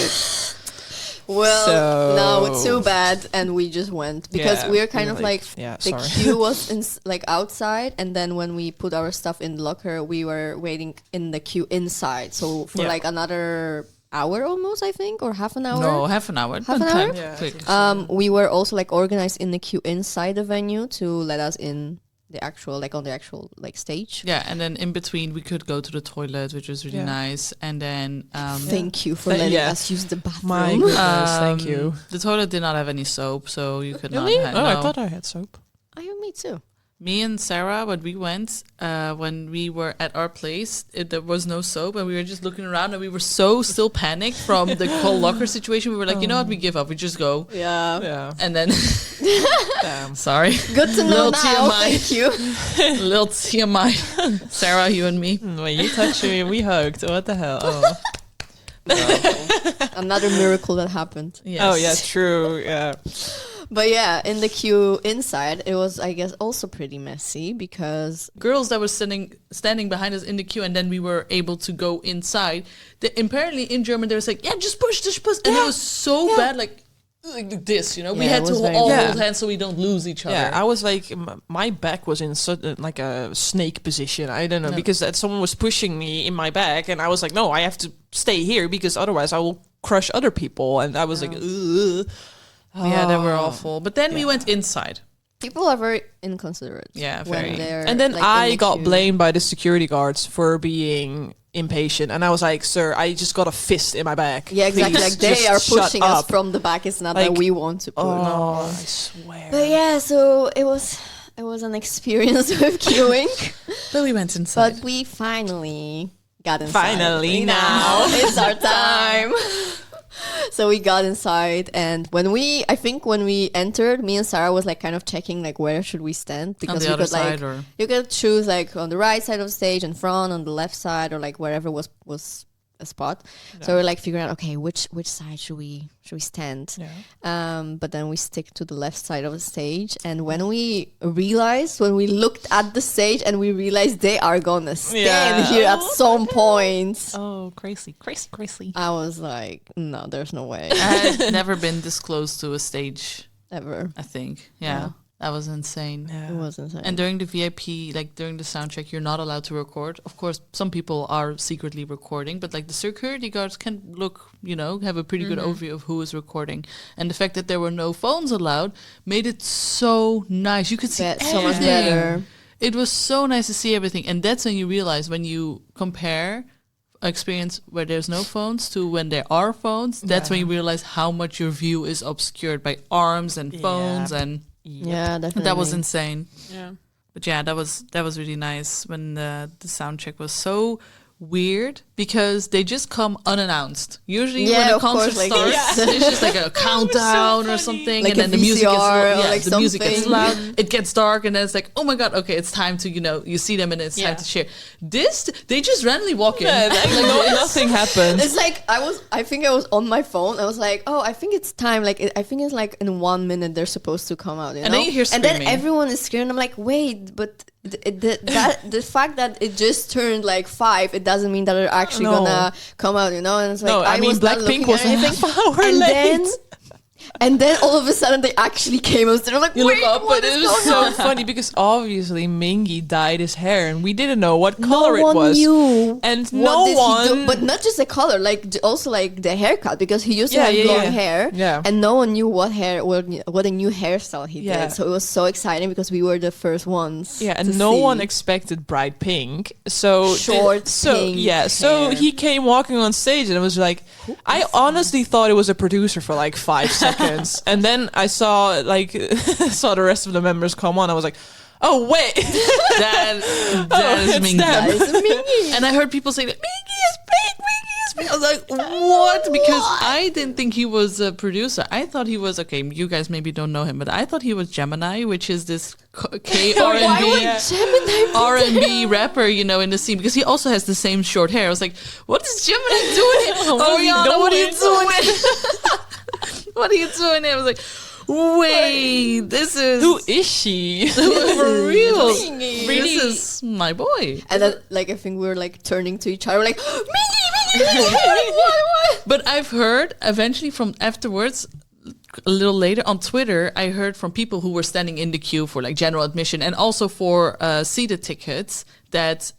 Well, So- no, too bad, and we just went because Yeah, we're kind we of were like yeah, the sorry. queue was like outside, and then when we put our stuff in the locker, we were waiting in the queue inside. So for Yeah. like another hour almost, I think, or half an hour. No, half an hour. Half an hour? Yeah, I Quick. think so. We were also like organized in the queue inside the venue to let us in the actual on the actual like stage. Yeah, and then in between we could go to the toilet, which was really Yeah. nice. And then Thank you for Th- letting yeah. us use the bathroom. My goodness, thank you. The toilet did not have any soap, so you could Really? not. Oh, I no. thought I had soap. Me too. Me and Sarah, when we went, when we were at our place, there was no soap, and we were just looking around, and we were so still panicked from the whole locker situation. We were like, you know what, we give up, we just go. Yeah. Yeah. And then, Damn. sorry, Good to know Little now. TMI. Thank you. little TMI, Sarah, you and me. When you touched me, we hugged. What the hell? Oh. Another miracle that happened. Yes. Oh yeah, true. Yeah. But yeah, in the queue inside, it was, I guess, also pretty messy because Girls that were standing behind us in the queue, and then we were able to go inside. Apparently in German, they was like, yeah, just push, and it was so bad, like, like this, you know. We Yeah, had it to was very all good. hold hands so we don't lose each other. Yeah, I was like, my back was in like a snake position. I don't know, because that someone was pushing me in my back, and I was like, no, I have to stay here because otherwise I will crush other people. And I was like, ugh. Yeah, they were awful. But then we went inside. People are very inconsiderate. Yeah, when very. they're, And then like, they I make got you- blamed by the security guards for being impatient, and I was like, sir, I just got a fist in my back. Yeah, exactly. Please Like they just are shut pushing us up. from the back. It's not Like, that we want to push. Oh, I swear. But yeah, so it was an experience with queuing, But we went inside. but we finally got inside. Finally now. It's our time. So we got inside, and when we entered, me and Sarah was like kind of checking like where should we stand, On because the we other could like side, or you could choose like on the right side of the stage, in front, on the left side, or like wherever was a spot. So we're like figuring out, okay, which side should we stand? Yeah. But then we stick to the left side of the stage, and when we looked at the stage and we realized they are gonna stand here at some point, Oh, crazy. I was like, no, there's no way. I had never been this close to a stage, Ever. I think. Yeah. Yeah. That was insane. Yeah. It was insane. And during the VIP, like during the sound check, you're not allowed to record. Of course, some people are secretly recording, but like the security guards can look, you know, have a pretty good overview of who is recording. And the fact that there were no phones allowed made it so nice. You could see So much everything. better. It was so nice to see everything. And that's when you realize, when you compare experience where there's no phones to when there are phones, that's when you realize how much your view is obscured by arms and phones. And Yeah, definitely. that was insane. Yeah. But yeah, that was really nice when the sound check was so weird, because they just come unannounced. Usually Yeah, when a of course, concert like, starts, it's just like a countdown or something, Like and then a the music gets VCR or like the music gets something. loud, it gets dark, and then it's like, oh my god, okay, it's time to, you know, you see them and it's time to share. This, they just randomly walk in. Yeah, nothing happened. It's like I think I was on my phone. I was like, oh, I think it's time. Like I think it's like in 1 minute they're supposed to come out. You And know? then you hear and then screaming. everyone is screaming. I'm like, wait, but the fact that it just turned like 5, it doesn't mean that they're actually No. gonna come out. You know? And it's like, No, I mean, was not Blackpink looking was at anything. half hour and late. then all of a sudden they actually came out. I'm like, You wait, look up, what but is it going was so on? funny because obviously Mingy dyed his hair and we didn't know what color no one it was. knew. And What no did he do? one. But not just the color, like also like the haircut, because he used to have blonde hair, Yeah. and no one knew what a new hairstyle he Yeah. did. So it was so exciting because we were the first ones. Yeah, to and no see. one expected bright pink. So Short pink so hair. he came walking on stage and it was like, I honestly thought it was a producer for like 5 seconds, and then I saw saw the rest of the members come on. I was like, oh wait, that is it's Mingy. them. That is Mingy. And I heard people say that Mingy is pink, Mingy is pink. I was like, what? Because I didn't think he was a producer. I thought he was, okay, you guys maybe don't know him, but I thought he was Gemini, which is this K Why R&B would Gemini be R&B rapper, you know, in the scene, because he also has the same short hair. I was like, what is Gemini doing here? Oh, Yana, what are you doing? What are you doing here? I was like, wait, this is Who is she? for real. Mingy. This is my boy. And then, like, I think we were like turning to each other, like, Mingy, like, what? But I've heard eventually from afterwards, a little later on Twitter, I heard from people who were standing in the queue for like general admission and also for seated tickets, that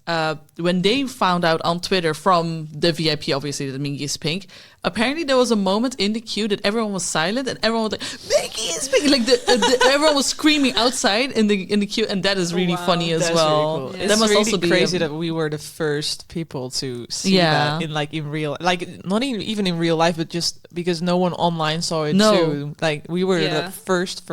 when they found out on Twitter from the VIP, obviously, that Mingy is pink, apparently there was a moment in the queue that everyone was silent and everyone was like, Mingy is pink! Like everyone was screaming outside in the queue, and that is really funny as That's well. really cool. That It's must really also be crazy that we were the first people to see Yeah. that in real, like not even in real life, but just because no one online saw it No. too. Like we were Yeah. the first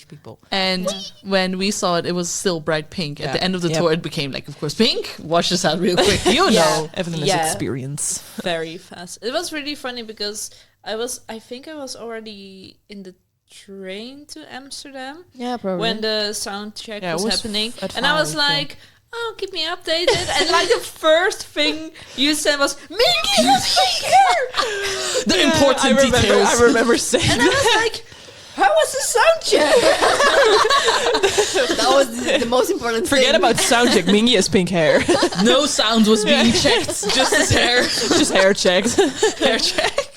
people. And when we saw it, it was still bright pink. At Yeah. the end of the Yep. tour, it became like, of course, pink. Wash this out real quick. You know. Evelyn Yeah. experience. Very fast. It was really funny because I think I was already in the train to Amsterdam Yeah, probably. when the sound check Yeah, it was was happening, at and I was 5, yeah. like, "Oh, keep me updated." And like the first thing you said was, "Mingy was here," The important details. I remember saying and I was like, "How was the sound check?" that was the most important thing. Forget about sound check. Mingy has pink hair. No sound was being checked. Just his hair. Just hair checked. Hair check.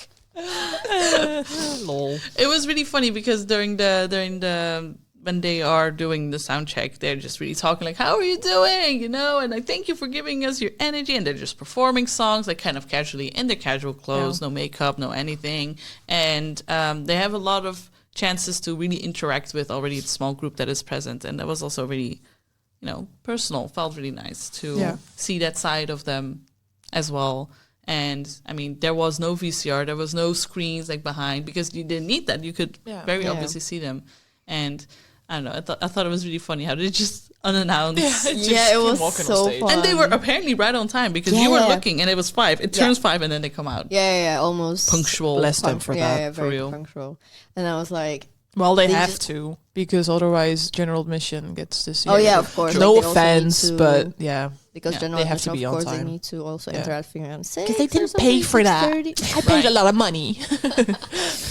Lol. It was really funny because during the when they are doing the sound check, they're just really talking like, "How are you doing?" You know, and like, "Thank you for giving us your energy." And they're just performing songs like kind of casually in their casual clothes, no makeup, no anything, and they have a lot of chances to really interact with already the small group that is present, and that was also really, personal. Felt really nice to see that side of them as well. And I mean, there was no VCR, there was no screens like behind because you didn't need that. You could very obviously see them, and I don't know. I thought it was really funny how they just unannounced. It was so fun. And they were apparently right on time because you were looking and it was 5. It turns 5 and then they come out. Yeah, almost punctual. Bless them for that. Yeah, for very real. punctual. And I was like, Well, they have to because otherwise general admission gets this. Oh yeah, of course. No like, they also offense, need to- but yeah. because general they have to admission, be of on course, they time. need to also enter at 6 Because they didn't pay for that. 6:30. I paid a lot of money.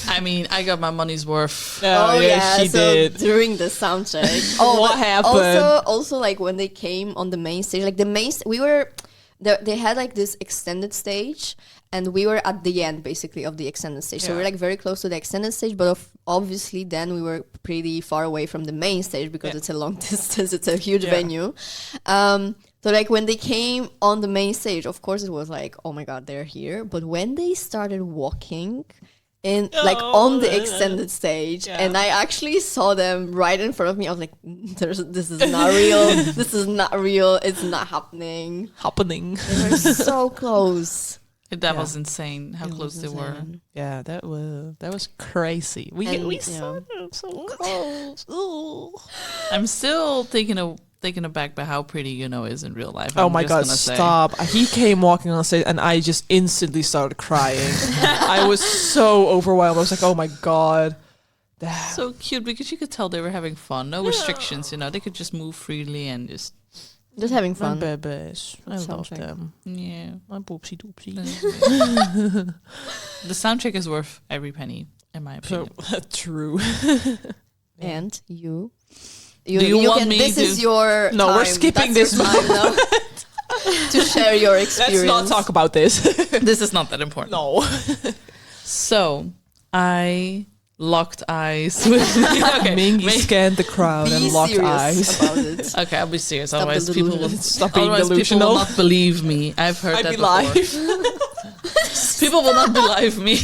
I mean, I got my money's worth. Oh yeah, she so did. during the sound check. What but happened? Also, like when they came on the main stage, like they had like this extended stage, and we were at the end basically of the extended stage. So we were like very close to the extended stage, but obviously then we were pretty far away from the main stage because it's a long distance. It's a huge venue. So like when they came on the main stage, of course it was like, oh my God, they're here. But when they started walking in like on the extended stage, and I actually saw them right in front of me, I was like, this is not real. This is not real. It's not happening. They were so close. That was insane how close they were. Yeah, that was crazy. We saw them so close. Ooh. I'm still taken aback by how pretty is in real life. Oh I'm my just God, gonna say. stop. He came walking on stage and I just instantly started crying. I was so overwhelmed. I was like, oh my God. So cute because you could tell they were having fun. No restrictions, They could just move freely and just having fun. My babies. I love soundtrack. them. Yeah. My poopsie doopsie. The soundtrack is worth every penny, in my opinion. So, true. And you Do you want me This to- is your No, time. we're skipping That's this your time now to share your experience. Let's not talk about this. This is not that important. No. So I locked eyes with okay. Mingy scanned the crowd Be and locked serious eyes. about it. Okay, I'll be serious. Stop Otherwise, the people will delusion. Stop being otherwise people delusional. will not believe me. I've heard I'd that be before. live. People will not believe me.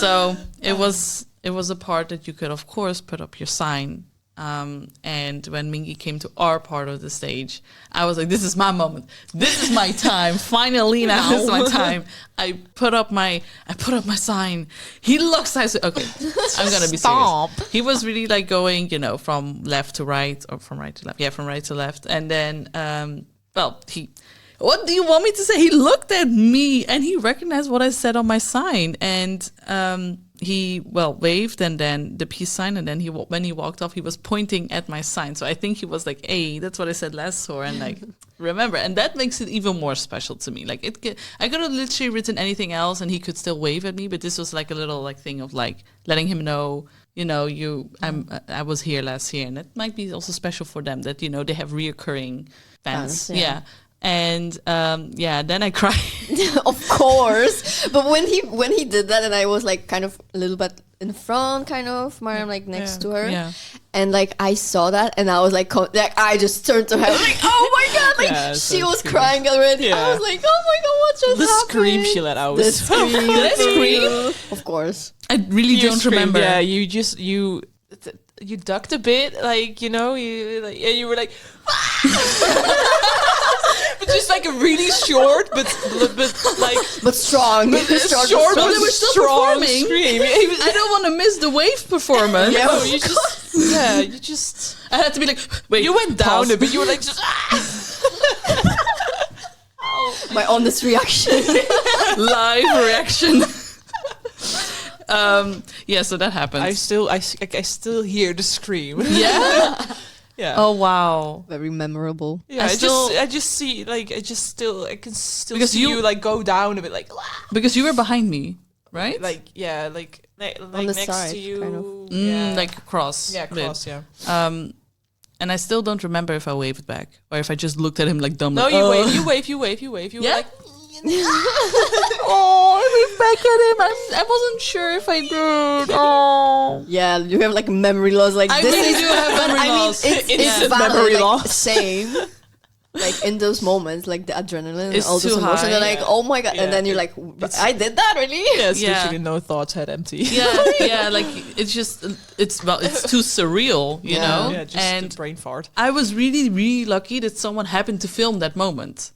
So it was a part that you could, of course, put up your sign. And when Mingy came to our part of the stage, I was like, this is my moment. This is my time. Finally now is my time. I put up my sign. He looks, I said, okay, I'm going to be Stop. serious. He was really like going, from left to right or from right to left. Yeah, from right to left. And then, what do you want me to say? He looked at me and he recognized what I said on my sign. And, he waved and then the peace sign, and then when he walked off, he was pointing at my sign. So I think he was like, "Hey, that's what I said last tour," and like remember, and that makes it even more special to me. Like I could have literally written anything else, and he could still wave at me, but this was like a little like thing of like letting him know, I was here last year, and that might be also special for them that they have reoccurring fans. Yeah. And then I cried. Of course, but when he did that, and I was like kind of a little bit in front, kind of Mariam, like next to her, and like I saw that, and I was like, I just turned to her, like, oh my God, like she was crying already. I was like, oh my God, what just The happened? scream she let out. The scream. Did I scream? Of course. I really You don't screamed, remember. Yeah, you ducked a bit, like you were like, but just like a really short, but strong, short, but but they were still strong performing. scream. I don't want to miss the wave performance. Yeah. No, you just I had to be like, wait, you went down pause. a bit. You were like, just, My honest reaction. Live reaction. So that happened. I still hear the scream. Yeah. Yeah. Oh wow. Very memorable. Yeah, I just see I can still Because see you like go down a bit like Because you were behind me, right? like On the next side, to you, kind of. Like across. yeah, a bit. cross, yeah. And I still don't remember if I waved back or if I just looked at him like dumb. No, like, you "Oh." wave. You were Yeah? like, Oh, I look back at him. I wasn't sure if I did. Oh. Yeah, you have like memory loss. Like I this really is, do have but memory I mean, loss. it's valid, memory like, loss. Same. Like in those moments, like the adrenaline and It's all those too emotions, high, they're like, oh my god, Yeah. and then you're like, I did that really? Yeah, it's Yeah. literally no thoughts, head empty. Yeah, like it's just it's too surreal, you Yeah. know. Yeah, just And a brain fart. I was really, really lucky that someone happened to film that moment.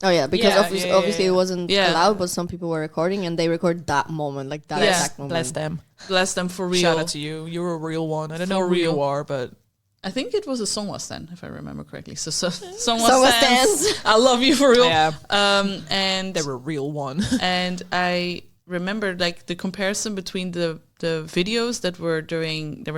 Oh yeah, because Yeah, obviously yeah. it wasn't Yeah. allowed, but some people were recording and they record that moment, like that Yeah. exact moment. Bless them. Bless them for real. Shout out to you. You're a real one. I don't know For who you real. are, but I think it was a Songwa Stan, if I remember correctly. So Songwa Songwa Stans. Stans, I love you for real. yeah, And they're a real one. and I remember like the comparison between the videos that were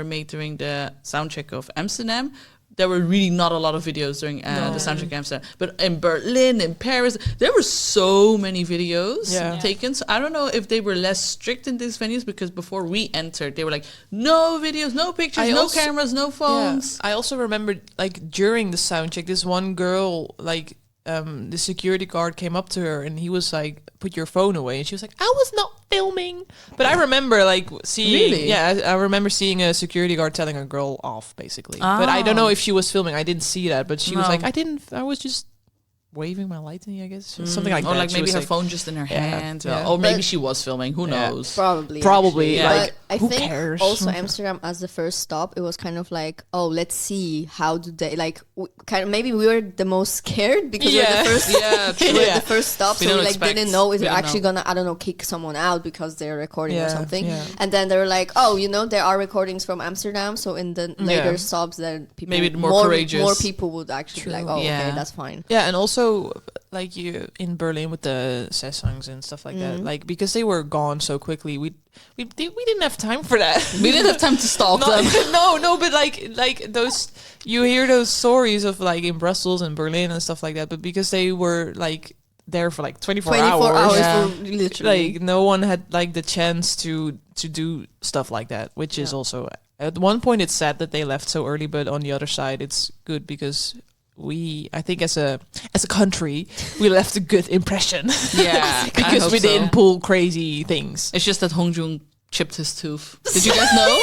made during the soundcheck of Amsterdam. There were really not a lot of videos during the soundcheck of Amsterdam, but in Berlin, in Paris, there were so many videos taken. So I don't know if they were less strict in these venues because before we entered, they were like, no videos, no pictures, no cameras, no phones. I also remember, like, during the sound check, this one girl, like, the security guard came up to her and he was like, put your phone away. And she was like, I was not filming. But I remember, like, seeing... Really? Yeah, I remember seeing a security guard telling a girl off, basically. But I don't know if she was filming. I didn't see that. But she was like, I was just waving my lightning, I guess. Something like Or that. like She maybe was her like, phone just in her hand. yeah. Or maybe But- she was filming. Who Yeah. knows? Probably, Probably, actually. like, but I who think cares? also Amsterdam as the first stop, it was kind of like, oh, let's see how do they like. Kind of maybe we were the most scared because we were Yeah. the first. Yeah, we true. were Yeah. the first stop, We so we don't like expect- didn't know if we they're don't actually know. gonna, I don't know, kick someone out because they're recording or Yeah, something. yeah. And then they were like, oh, you know, there are recordings from Amsterdam, so in the later stops, then people Maybe more courageous. more people would actually be like, oh, Yeah. okay, that's fine. Yeah, and also like you in Berlin with the sessions and stuff like that, like because they were gone so quickly, we didn't have time for that. We didn't have time to stalk them. no, but like those, you hear those stories of like in Brussels and Berlin and stuff like that, but because they were like there for like 24 hours, Yeah. for literally. like no one had like the chance to do stuff like that, which is also at one point it's sad that they left so early, but on the other side it's good because I think as a country we left a good impression. Yeah, I because hope we so. didn't pull crazy things. It's just that Hong Joon chipped his tooth. Did you guys know?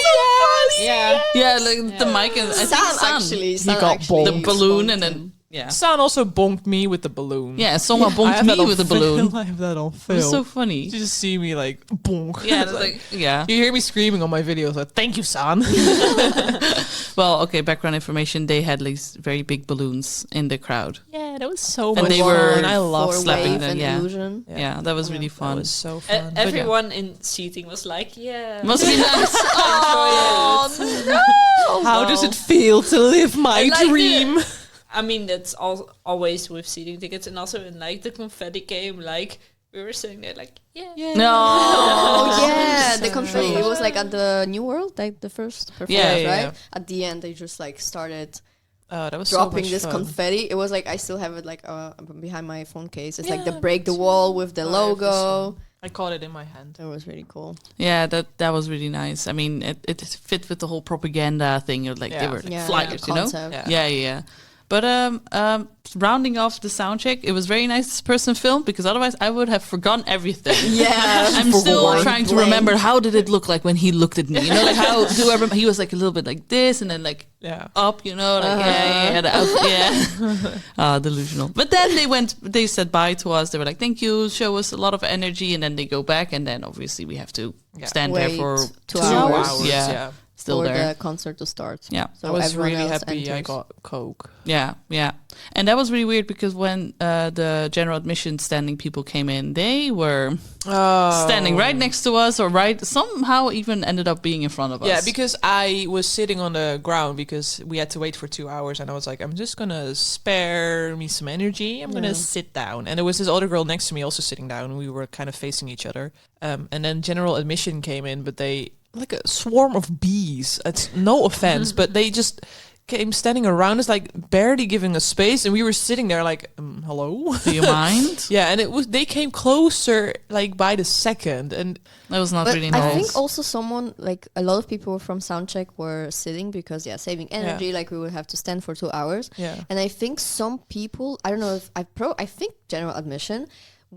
Yeah. Yeah, like the mic and I think Sam San. actually, He got actually The balloon sponked and then him. yeah. San also bonked me with the balloon. Yeah, someone I bonked have that me on with a film. balloon. I have that on It film. was so funny. You just see me like bonk. Yeah, It's it's like yeah. you hear me screaming on my videos like, thank you, San. Well, okay, background information, they had these very big balloons in the crowd. Yeah, that was so And much they fun. were I love For slapping Wave them, and yeah. Illusion. Yeah, that was really That fun. was so fun. But yeah. Everyone in seating was like, yeah. Must be nice. How does it feel to live my I like dream? I mean, that's always with seating tickets, and also in like the confetti game, like we were sitting there, like No. Oh yeah, the so confetti. true. It was like at the New World, like the first performance, Yeah, yeah, right? yeah. At the end, they just like started Oh, that was dropping so much this fun. confetti. It was like I still have it like behind my phone case. It's like Yeah, the break the me wall too. with the Oh, yeah, it was logo. I caught it in my hand. That was really cool. Yeah, that was really nice. I mean, it fit with the whole propaganda thing. Like they Yeah. were like Yeah, flyers, the you know? concept. Yeah. Yeah. But rounding off the sound check, it was very nice this person filmed because otherwise I would have forgotten everything. Yeah, I'm still Blank, trying to blank. remember how did it look like when he looked at me. You know, like how do I remember? He was like a little bit like this and then like Yeah. up, you know, like delusional. But then they said bye to us. They were like, "Thank you, show us a lot of energy," and then they go back, and then obviously we have to stand there Wait for 2 2 hours. hours. Yeah, still for there. the concert to start. Yeah. So I was everyone really else happy I enters. got Coke. Yeah. And that was really weird because when the general admission standing people came in, they were standing right next to us or somehow even ended up being in front of us. Yeah, because I was sitting on the ground because we had to wait for 2 hours, and I was like, I'm just gonna spare me some energy. I'm gonna sit down. And there was this other girl next to me also sitting down, and we were kind of facing each other. And then general admission came in, but they like a swarm of bees. It's no offense, but they just came standing around us, like barely giving us space, and we were sitting there like, hello. Do you mind? Yeah, and they came closer like by the second, and That was not But really I nice. think also someone like a lot of people from Soundcheck were sitting because saving energy. Like we would have to stand for 2 hours. yeah. And I think some people, I don't know if I think general admission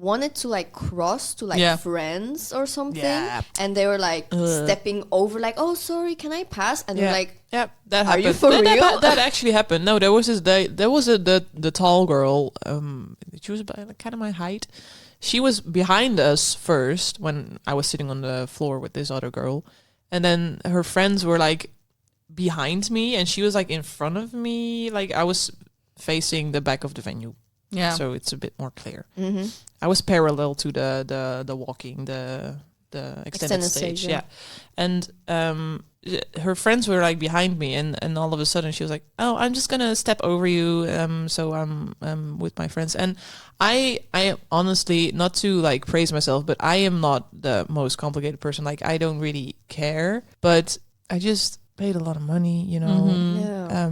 wanted to like cross to like Yeah. friends or something, Yeah. and they were like stepping over, like, "Oh, sorry, can I pass?" And they're like, yeah, that Are happened. you for that, that- real? that actually happened. No, there was this day. There was the tall girl. She was about kind of my height. She was behind us first when I was sitting on the floor with this other girl, and then her friends were like behind me, and she was like in front of me. Like I was facing the back of the venue, Yeah. so it's a bit more clear. mm-hmm. I was parallel to the walking, the extended stage, yeah. And her friends were like behind me, and all of a sudden she was like, "Oh, I'm just gonna step over you." So I'm with my friends, and I honestly, not to like praise myself, but I am not the most complicated person. Like I don't really care, but I just paid a lot of money, you know. Mhm. Yeah.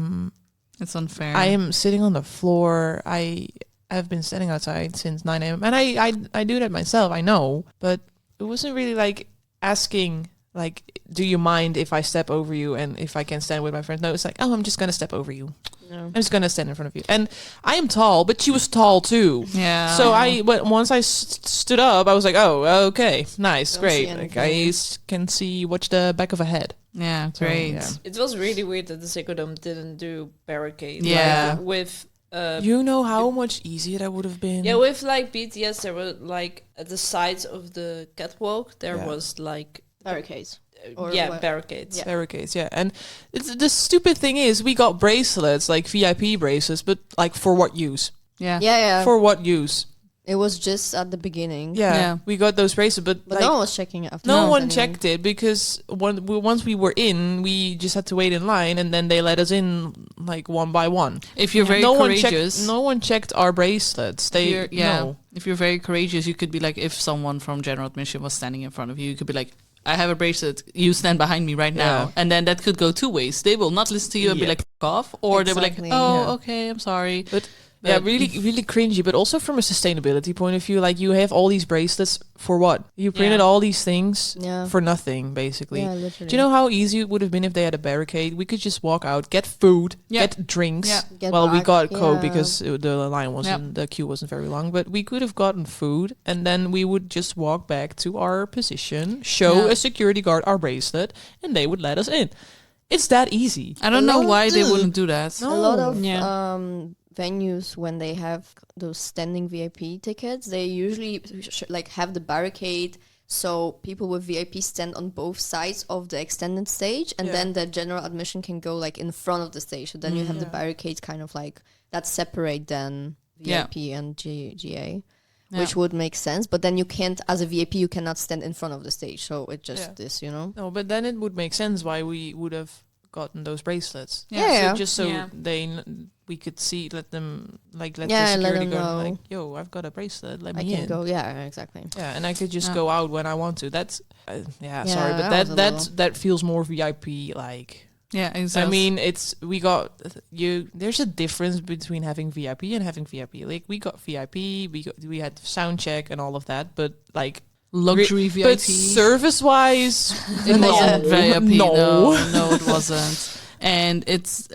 It's unfair. I am sitting on the floor. I've been standing outside since 9 a.m. and I do that myself. I know, but it wasn't really like asking, like, do you mind if I step over you and if I can stand with my friends? No, it's like, oh, I'm just gonna step over you. No. I'm just gonna stand in front of you. And I am tall, but she was tall too. Yeah. So once I stood up, I was like, oh, okay, nice, Don't great. see Like anything. can watch the back of a head. Yeah, So, great. yeah. It was really weird that the Ziggo Dome didn't do barricade. Yeah. Like, with You know how much easier that would have been. yeah, with like BTS, there were like at the sides of the catwalk, there Yeah. was like Barricades. Or yeah, what? barricades. Yeah. Barricades, yeah. And the stupid thing is, we got bracelets, like VIP bracelets, but like for what use? Yeah. Yeah. For what use? It was just at the beginning. Yeah, Yeah. we got those bracelets, but But like, no one was checking it after. no that one anyway. checked it because once we were in, we just had to wait in line, and then they let us in like one by one. If you're very no courageous, one checked our bracelets. They no. If you're very courageous, you could be like, if someone from general admission was standing in front of you, you could be like, I have a bracelet, you stand behind me right now. Yeah. And then that could go two ways. They will not listen to you and be Yep. like, fuck off. Or they'll be Exactly. like, oh, Yeah. okay, I'm sorry. But yeah, really cringy. But also from a sustainability point of view, like you have all these bracelets for what? You printed Yeah. all these things Yeah. for nothing, basically. Yeah, literally. Do you know how easy it would have been if they had a barricade? We could just walk out, get food, Yeah. get drinks. Yeah. Get Well, we back, got Coke yeah. because the line wasn't, the queue wasn't very long. But we could have gotten food, and then we would just walk back to our position, show Yeah. a security guard our bracelet, and they would let us in. It's that easy. I don't A know lot why they do. wouldn't do that. No. A lot of Yeah. venues, when they have those standing VIP tickets, they usually like have the barricade, so people with VIP stand on both sides of the extended stage, and Yeah. then the general admission can go like in front of the stage. So then you have the Yeah. barricades kind of like that separate then Yeah. VIP and GA. Yeah. Which would make sense, but then you can't, as a VIP, you cannot stand in front of the stage. So it just Yeah. is, you know. No, but then it would make sense why we would have gotten those bracelets. Yeah. Yeah. So just so Yeah. we could see, let them let Yeah, the let security them guard know. like, yo, I've got a bracelet, let I me can in. go. Yeah, exactly. Yeah, and I could just Yeah. go out when I want to. That's Yeah, sorry, but that was a that feels more VIP like. Yeah, exactly. I mean, there's a difference between having VIP and having VIP. Like we got VIP, we had sound check and all of that, but like luxury VIP. but service wise, It wasn't VIP. No. No, it wasn't. And it's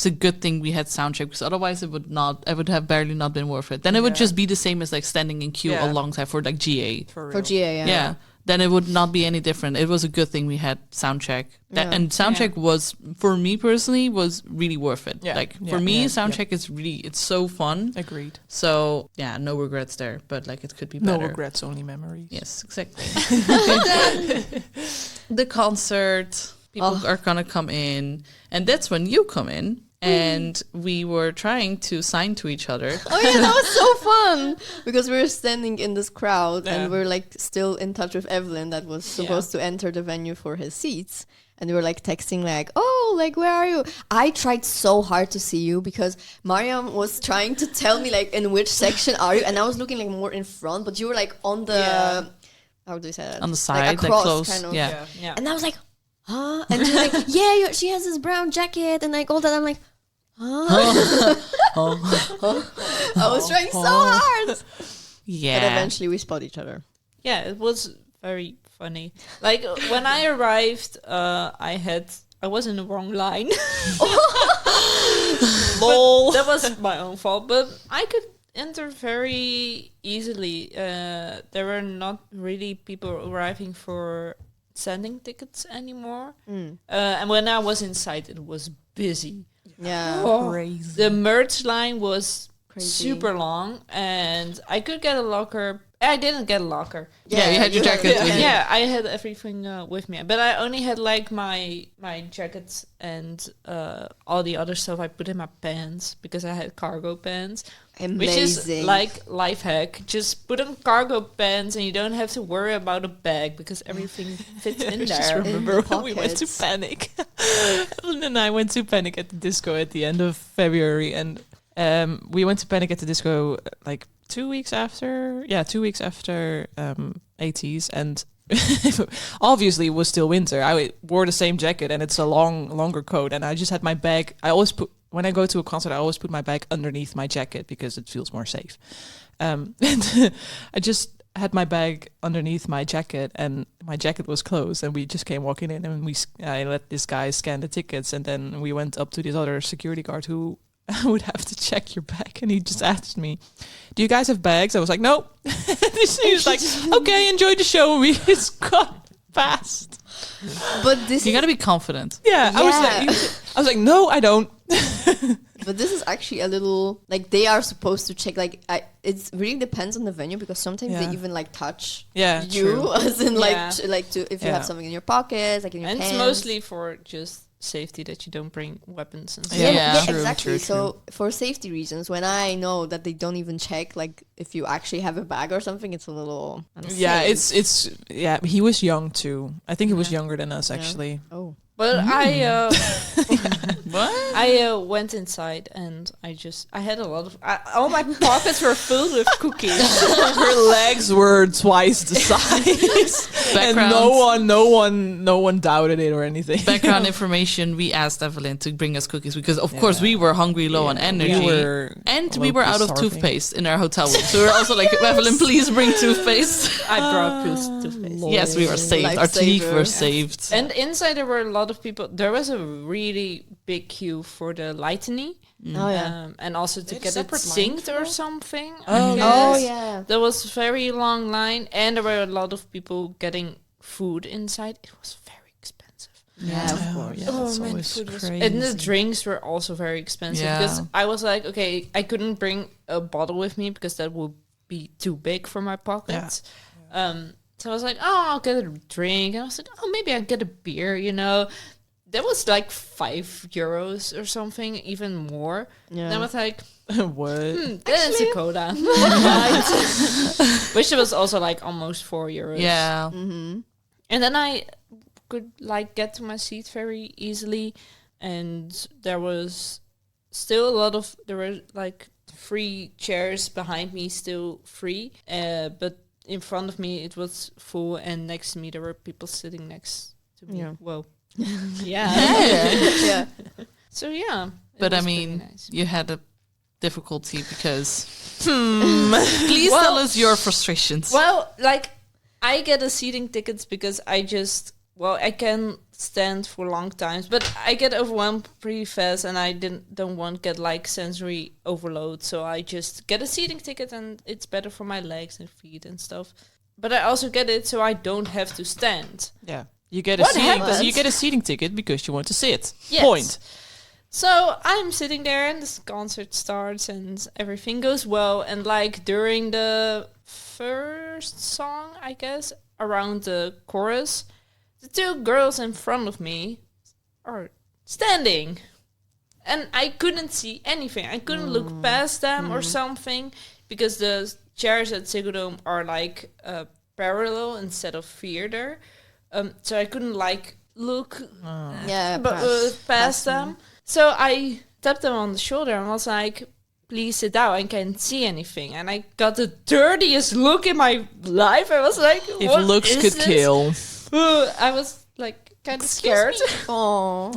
a good thing we had soundcheck, because otherwise it would have barely not been worth it. Then it would Yeah. just be the same as like standing in queue Yeah. alongside for like GA. for real. For GA, yeah. Yeah. Then it would not be any different. It was a good thing we had soundcheck. Yeah. And soundcheck was, for me personally, was really worth it. Yeah. Like Yeah. for me, Yeah. soundcheck is really, it's so fun. Agreed. So yeah, no regrets there. But like it could be No better. regrets, only memories. Yes, exactly. The concert, people are gonna come in, and that's when you come in. And we were trying to sign to each other. Oh yeah, that was so fun because we were standing in this crowd Yeah. and we are like still in touch with Evelyn that was supposed to enter the venue for his seats. And we were like texting like, oh, like, where are you? I tried so hard to see you because Mariam was trying to tell me like in which section are you? And I was looking like more in front, but you were like on the, Yeah. how do you say that? On the side, like across, close. kind of. Yeah. Yeah. And I was like, huh? And she's like, yeah, she has this brown jacket and like all that. I'm like, huh? I was trying so hard. But Yeah. eventually we spot each other. Yeah, it was very funny. Like when I arrived, I was in the wrong line. Lol. That was my own fault, but entered very easily. There were not really people arriving for standing tickets anymore. And when I was inside, it was busy. Yeah. Crazy. The merch line was Crazy. super long, and I could get a locker. I didn't get a locker. Yeah, you had your jacket with you. Yeah, I had everything with me, but I only had like my jackets and all the other stuff I put in my pants because I had cargo pants. Amazing. Which is like life hack. Just put on cargo pants and you don't have to worry about a bag because everything fits in I just there. remember when we went to pockets. Panic. Evelyn and I went to Panic at the disco at the end of February, and we went to Panic at the disco like 2 weeks after. Yeah, 2 weeks after ATEEZ, and obviously it was still winter. I wore the same jacket, and it's a longer coat, and I just had my bag. I always put. When I go to a concert, I always put my bag underneath my jacket because it feels more safe. And I just had my bag underneath my jacket, and my jacket was closed. And we just came walking in, and I let this guy scan the tickets, and then we went up to this other security guard who would have to check your bag, and he just asked me, "Do you guys have bags?" I was like, "No." He was like, "Okay, enjoy the show." And we just got past. But this You is, got to be confident. Yeah, Yeah. I was like, "No, I don't." but this is actually a little like they are supposed to check. Like it really depends on the venue because sometimes Yeah. they even like touch Yeah, you, true. as in like Yeah. like to if you Yeah. have something in your pockets, like in your And pants. it's mostly for just safety that you don't bring weapons and stuff. Yeah, Yeah. True, exactly. true, So for safety reasons, when I know that they don't even check, like if you actually have a bag or something, it's a little unsafe. Yeah, it's yeah. He was young too. I think he was younger than us actually. oh But What? I went inside and I had a lot of all my pockets were filled with cookies. Her legs were twice the size, and Background. no one doubted it or anything. Background information: we asked Evelyn to bring us cookies because, of course, we were hungry, low on energy, we were out of starving. toothpaste in our hotel room. So we were also like, Evelyn, please bring toothpaste. I brought toothpaste. Yes, we were saved. Our teeth Lifesaver. were saved. And inside there were a lot of people. There was a really big queue for the lightning. oh yeah And also to They had get it separate lines synced for or that? something. I Oh, oh guess. yeah There was a very long line, and there were a lot of people getting food inside. It was very expensive. yeah of course. Yeah, Oh, that's man, always food was- crazy. And the drinks were also very expensive Yeah. because I was like, okay, I couldn't bring a bottle with me because that would be too big for my pockets. So I was like, oh, I'll get a drink. And I was like, oh, maybe I'll get a beer, you know. That was like €5 or something, even more. Yeah. And I was like, What? that's a coda. Which was also like almost €4. Yeah. And then I could like get to my seat very easily, and there was still a lot of there were like 3 chairs behind me still free, but in front of me it was full, and next to me there were people sitting next to me. Yeah. Whoa. Yeah. yeah So yeah. it But I was pretty mean, nice. you had a difficulty because. Please tell us your frustrations. Well, like I get a seating tickets because I can stand for long times, but I get overwhelmed pretty fast, and I don't want to get like sensory overload, so I just get a seating ticket, and it's better for my legs and feet and stuff. But I also get it so I don't have to stand. Yeah, you get a What seating. happens? You get a seating ticket because you want to sit. Yes. Point. So I'm sitting there, and this concert starts, and everything goes well. And like during the first song, I guess, around the chorus, the 2 girls in front of me are standing. And I couldn't see anything. I couldn't look past them or something, because the chairs at Ziggo Dome are like parallel instead of theater. So I couldn't like look yeah past them. So I tapped them on the shoulder and was like, please sit down, I can't see anything. And I got the dirtiest look in my life. I was like, If what looks is could this? kill. I was like kind of scared. oh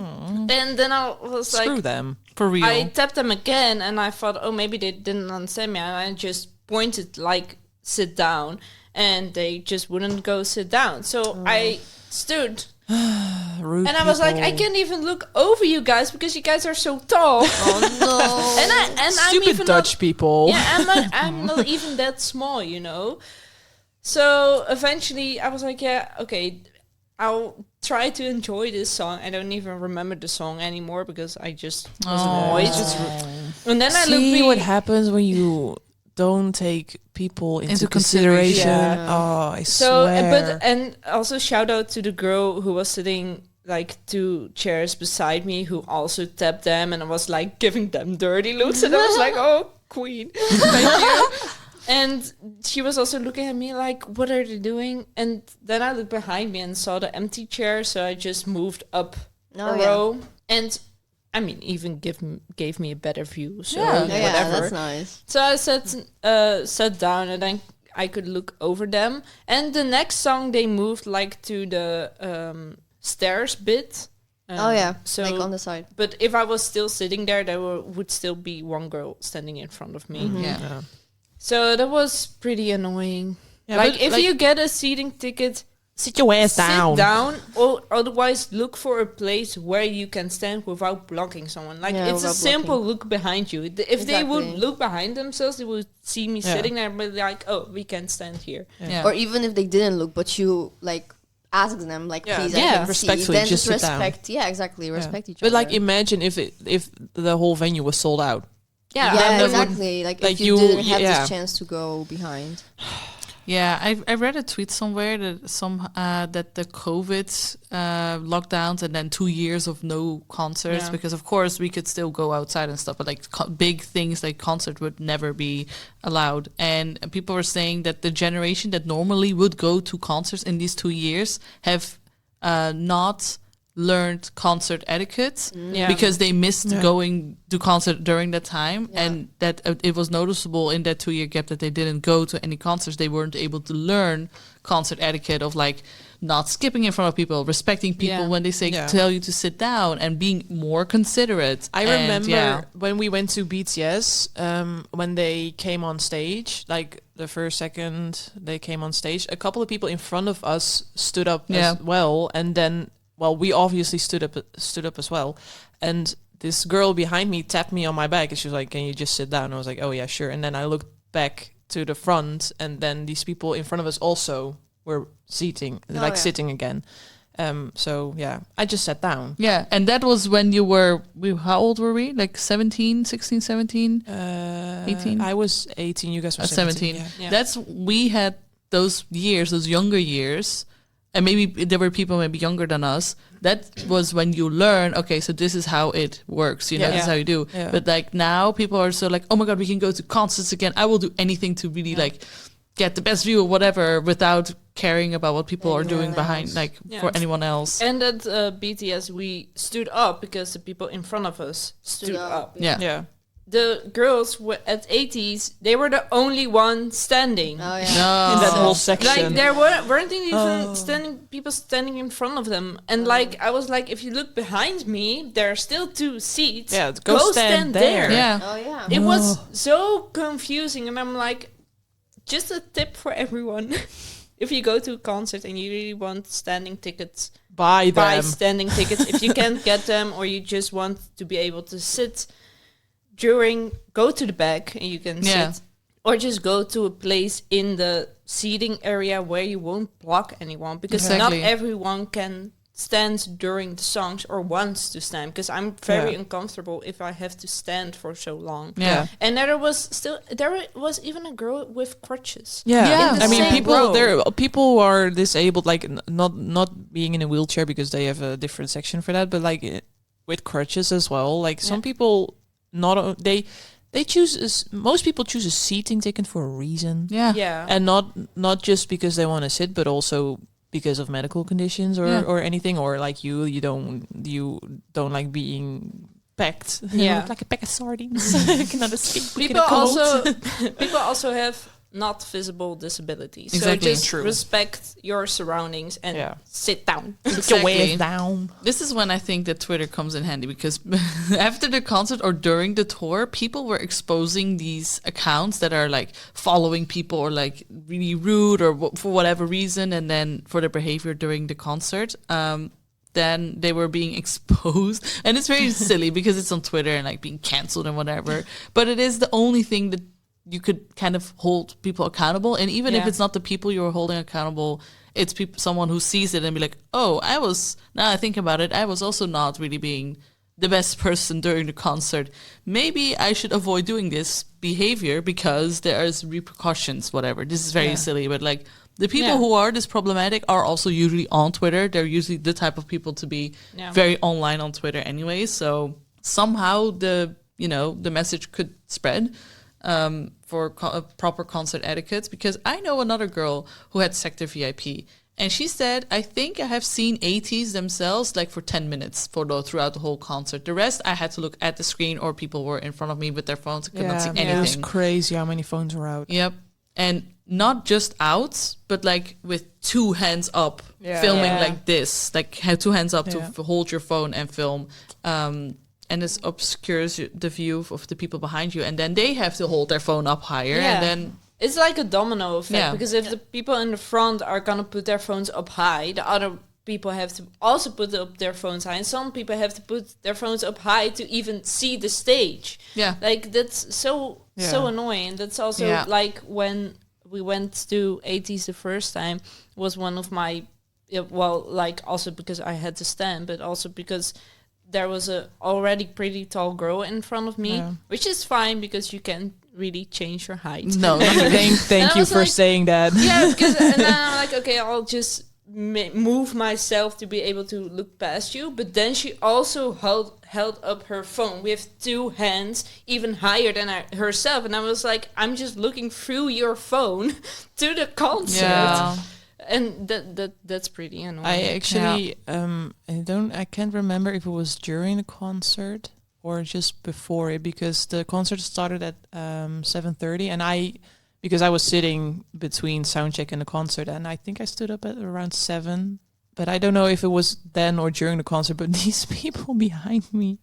And then I was Screw like, them. For real. I tapped them again, and I thought, oh, maybe they didn't understand me. And I just pointed like, sit down, and they just wouldn't go sit down. So I stood Rude And I was like, I people. can't even look over you guys because you guys are so tall. Oh no. and I'm Stupid even Dutch people. Yeah, I'm not even that small, you know. So eventually, I was like, yeah, okay, I'll try to enjoy this song. I don't even remember the song anymore because I just was annoyed. And then I See what looked. happens when you don't take people into Into consideration. consideration. Oh, I So, swear. and also shout out to the girl who was sitting like 2 chairs beside me, who also tapped them, and I was like giving them dirty looks, and I was like, oh, queen, thank you. And she was also looking at me like, what are they doing? And then I looked behind me and saw the empty chair, so I just moved up a row. And I mean, even gave me a better view. So whatever. That's nice. So I sat down, and then I could look over them. And the next song, they moved like to the stairs bit. So like on the side. but if I was still sitting there, there would still be one girl standing in front of me. Yeah. So that was pretty annoying. Yeah, like but, if like- you get a seating ticket, Sit your ass sit down. down, or otherwise look for a place where you can stand without blocking someone. Like Yeah, it's a without simple look behind you. If they would Exactly. look behind themselves, they would see me Yeah. sitting there and be like, "Oh, we can stand here." Yeah. Or even if they didn't look, but you like ask them like, Yeah. please, Yeah. I can see. Respectfully, Then just sit down. respect. Yeah, exactly. Respect each But other. like, imagine if the whole venue was sold out. Yeah, yeah, that would- exactly. Like, like if you, you- didn't have yeah. this chance to go behind. Yeah, I read a tweet somewhere that the COVID lockdowns and then 2 years of no concerts, Yeah. because of course we could still go outside and stuff, but like big things like concert would never be allowed. And people were saying that the generation that normally would go to concerts in these 2 years have not learned concert etiquette Yeah. because they missed Yeah. going to concert during that time, Yeah. and that it was noticeable in that 2 year gap that they didn't go to any concerts. They weren't able to learn concert etiquette of like not skipping in front of people, respecting people Yeah. when they say Yeah. tell you to sit down, and being more considerate. I And, remember yeah. when we went to BTS, when they came on stage, like the first second they came on stage, a couple of people in front of us stood up Yeah. as well, and then, well, we obviously stood up as well, and this girl behind me tapped me on my back, and she was like, "Can you just sit down?" And I was like, "Oh yeah, sure." And then I looked back to the front, and then these people in front of us also were sitting sitting again. So yeah, I just sat down. Yeah, and that was when you were, how old were we? Like 17, 16, 17? 18? I was 18. You guys were 17. 17. Yeah. Yeah. That's, we had those years, those younger years, and maybe there were people maybe younger than us. That was when you learn, okay, so this is how it works, you know, Yeah. this is how you do. Yeah. But like now people are so like, oh my God, we can go to concerts again. I will do anything to really like get the best view or whatever without caring about what people are doing Anyone behind, else. like Yeah. for anyone else. And at BTS, we stood up because the people in front of us stood up. Yeah. Yeah. The girls were at ATEEZ, they were the only one standing. Oh yeah. No. In that whole Like section. there weren't even people standing in front of them, and like I was like, if you look behind me, there are still 2 seats. Yeah, go stand there. Yeah. Oh yeah. It was so confusing, and I'm like, just a tip for everyone: if you go to a concert and you really want standing tickets, Buy buy them. standing tickets. If you can't get them, or you just want to be able to sit go to the back and you can Yeah. sit, or just go to a place in the seating area where you won't block anyone, because Exactly. not everyone can stand during the songs or wants to stand, because I'm very Yeah. uncomfortable if I have to stand for so long. Yeah. And there was even a girl with crutches. Yeah, Yeah. In the I mean, same row. people who are disabled, like not being in a wheelchair because they have a different section for that, but like with crutches as well. Like some people, they choose most people choose a seating ticket for a reason, Yeah. Yeah. and not just because they want to sit, but also because of medical conditions or Yeah. or anything, or like you don't like being packed, Yeah. like a pack of sardines, cannot escape. People also have not visible disabilities. Exactly. So just True. respect your surroundings and sit down. Put your Exactly. ways down. This is when I think that Twitter comes in handy, because after the concert or during the tour, people were exposing these accounts that are like following people or like really rude or for whatever reason, and then for their behavior during the concert. Then they were being exposed, and it's very silly because it's on Twitter and like being canceled and whatever. But it is the only thing that you could kind of hold people accountable. And even if it's not the people you're holding accountable, it's someone who sees it and be like, oh, now I think about it, I was also not really being the best person during the concert. Maybe I should avoid doing this behavior because there's repercussions, whatever. This is very silly, but like the people who are this problematic are also usually on Twitter. They're usually the type of people to be very online on Twitter anyway. So somehow the message could spread. For proper concert etiquette, because I know another girl who had sector VIP, and she said, I think I have seen ATEEZ themselves like for 10 minutes throughout the whole concert. The rest I had to look at the screen, or people were in front of me with their phones. I could not see anything. It was crazy how many phones were out. Yep. And not just out, but like with two hands up, filming like this, like have two hands up to hold your phone and film. And this obscures the view of the people behind you, and then they have to hold their phone up higher, and then it's like a domino effect, because if the people in the front are gonna put their phones up high, the other people have to also put up their phones high, and some people have to put their phones up high to even see the stage. Like that's so annoying. That's also like when we went to ATEEZ the first time, was one of my like also because I had to stand, but also because there was a already pretty tall girl in front of me, which is fine because you can really change your height. No, thank you for saying that. Yeah, because and then I'm like, okay, I'll just move myself to be able to look past you. But then she also held up her phone with two hands, even higher than herself, and I was like, I'm just looking through your phone to the concert. Yeah. And that's pretty annoying. I actually I can't remember if it was during the concert or just before it, because the concert started at 7:30, and because I was sitting between soundcheck and the concert, and I think I stood up at around 7, but I don't know if it was then or during the concert. But these people behind me,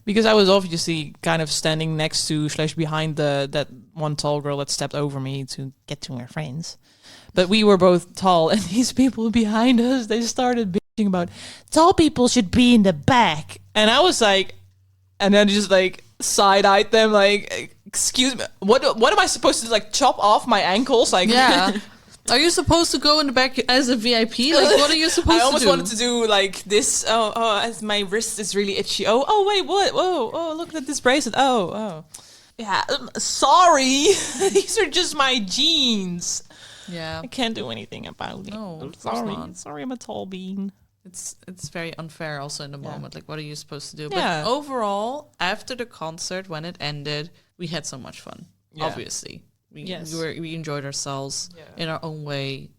because I was obviously kind of standing next to / behind that one tall girl that stepped over me to get to her friends. But we were both tall, and these people behind us, they started bitching about tall people should be in the back. And I was like, and then just like side-eyed them, like, excuse me, what am I supposed to do, like chop off my ankles? Like, Are you supposed to go in the back as a VIP? Like, what are you supposed to do? I almost wanted to do like this. Oh, as my wrist is really itchy. Oh, wait, what? Oh, look at this bracelet. Oh. Yeah, sorry. These are just my jeans. Yeah, I can't do anything about it. No, I'm of course sorry. not. Sorry, I'm a tall bean. It's very unfair also in the moment. Like, what are you supposed to do? Yeah. But overall, after the concert, when it ended, we had so much fun. Yeah. Obviously, we enjoyed ourselves in our own way.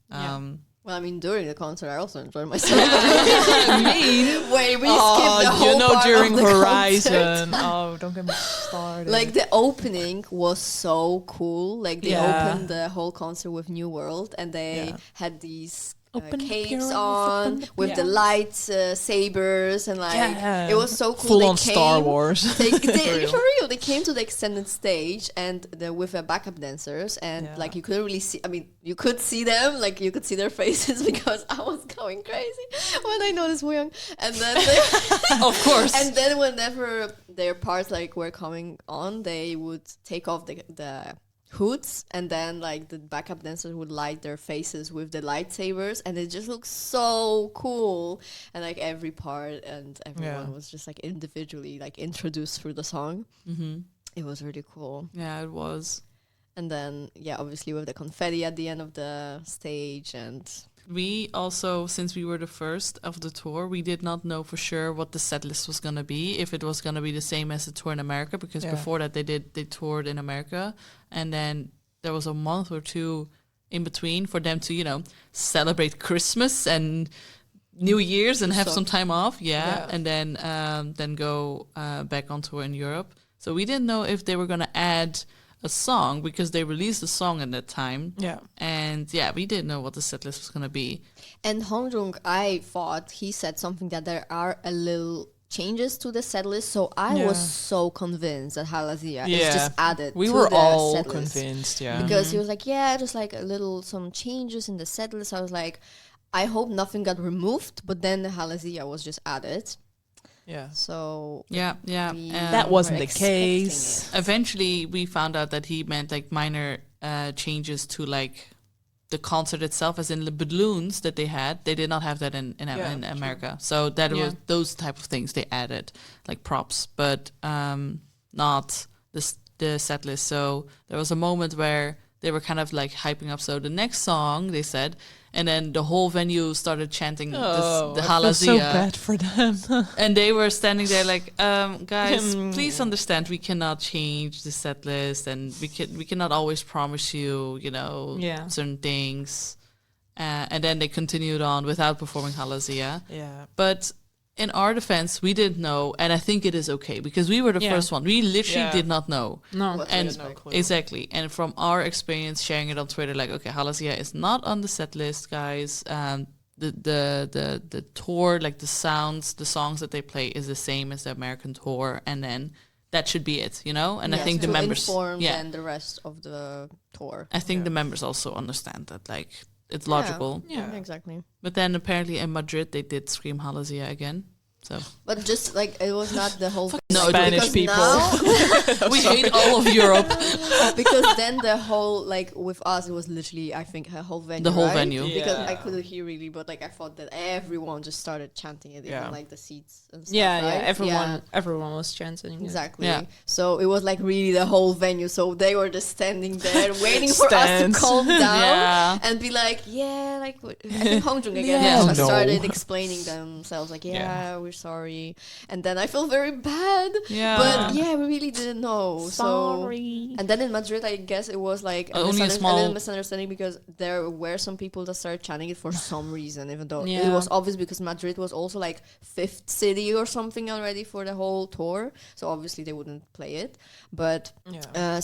Well, I mean, during the concert, I also enjoyed myself. Wait, we skipped the whole part during of the Horizon. concert. Oh, don't get me started. Like, the opening was so cool. Like, they opened the whole concert with New World, and they had these capes on with the light sabers, and like it was so cool. Full on Star Wars. They for real, they came to the extended stage and with backup dancers, and like you couldn't really see. I mean, you could see them, like you could see their faces because I was going crazy when I noticed Woo-young, and then Of course. And then whenever their parts like were coming on, they would take off the hoods, and then like the backup dancers would light their faces with the lightsabers, and it just looks so cool. And like every part and everyone was just like individually like introduced through the song. It was really cool. Yeah, it was. And then obviously with the confetti at the end of the stage. And we also, since we were the first of the tour, we did not know for sure what the set list was going to be, if it was going to be the same as the tour in America, because before that they toured in America, and then there was a month or two in between for them to, celebrate Christmas and New Year's and have some time off, and then go back on tour in Europe. So we didn't know if they were going to add a song because they released a song at that time. Yeah. And yeah, we didn't know what the set list was going to be. And Hong Jung, I thought he said something that there are a little changes to the set list, so I was so convinced that Halazia is just added We to were the all set list. convinced, yeah. Because he was like, yeah, just like some changes in the set list. I was like, I hope nothing got removed, but then the Halazia was just added. Yeah. So Yeah. we That wasn't were the expecting case. it. Eventually, we found out that he meant like minor changes to like the concert itself, as in the balloons that they had. They did not have that in America. So that was those type of things they added, like props, but not the set list. So there was a moment where they were kind of like hyping up. So the next song, they said, and then the whole venue started chanting the I feel Halazia. so bad for them. And they were standing there like, guys, please understand, we cannot change the set list, and we cannot always promise you, certain things. And then they continued on without performing Halazia. Yeah. But in our defense, we didn't know, and I think it is okay because we were the first one. We literally did not know. No. What And to expect. exactly, and from our experience sharing it on Twitter, like, okay, Halazia is not on the set list, guys. The tour, like the songs that they play is the same as the American tour, and then that should be it, And I Yes, think the to members, inform then the rest of the tour. I think the members also understand that, like, it's logical. Yeah, exactly. But then apparently in Madrid they did scream Halazia again. So But just like it was not the whole No, Spanish because people. now- we hate all of Europe. because then the whole like with us it was literally I think a whole venue. The whole right? venue. Because Yeah. I couldn't hear really, but like I thought that everyone just started chanting it, Yeah. even like the seats and stuff. Yeah, right? yeah. Everyone was chanting. it. Exactly. Yeah. So it was like really the whole venue. So they were just standing there waiting for Stands. us to calm down Yeah. and be like, yeah, like I think Hong Jung again Yeah. just No. started explaining themselves like, yeah, we're sorry. And then I feel very bad. Yeah. But yeah, we really didn't know. Sorry. So and then in Madrid, I guess it was like Only a a small- little misunderstanding because there were some people that started chanting it for some reason, even though it Yeah. was obvious because Madrid was also like fifth city or something already for the whole tour. So obviously they wouldn't play it. But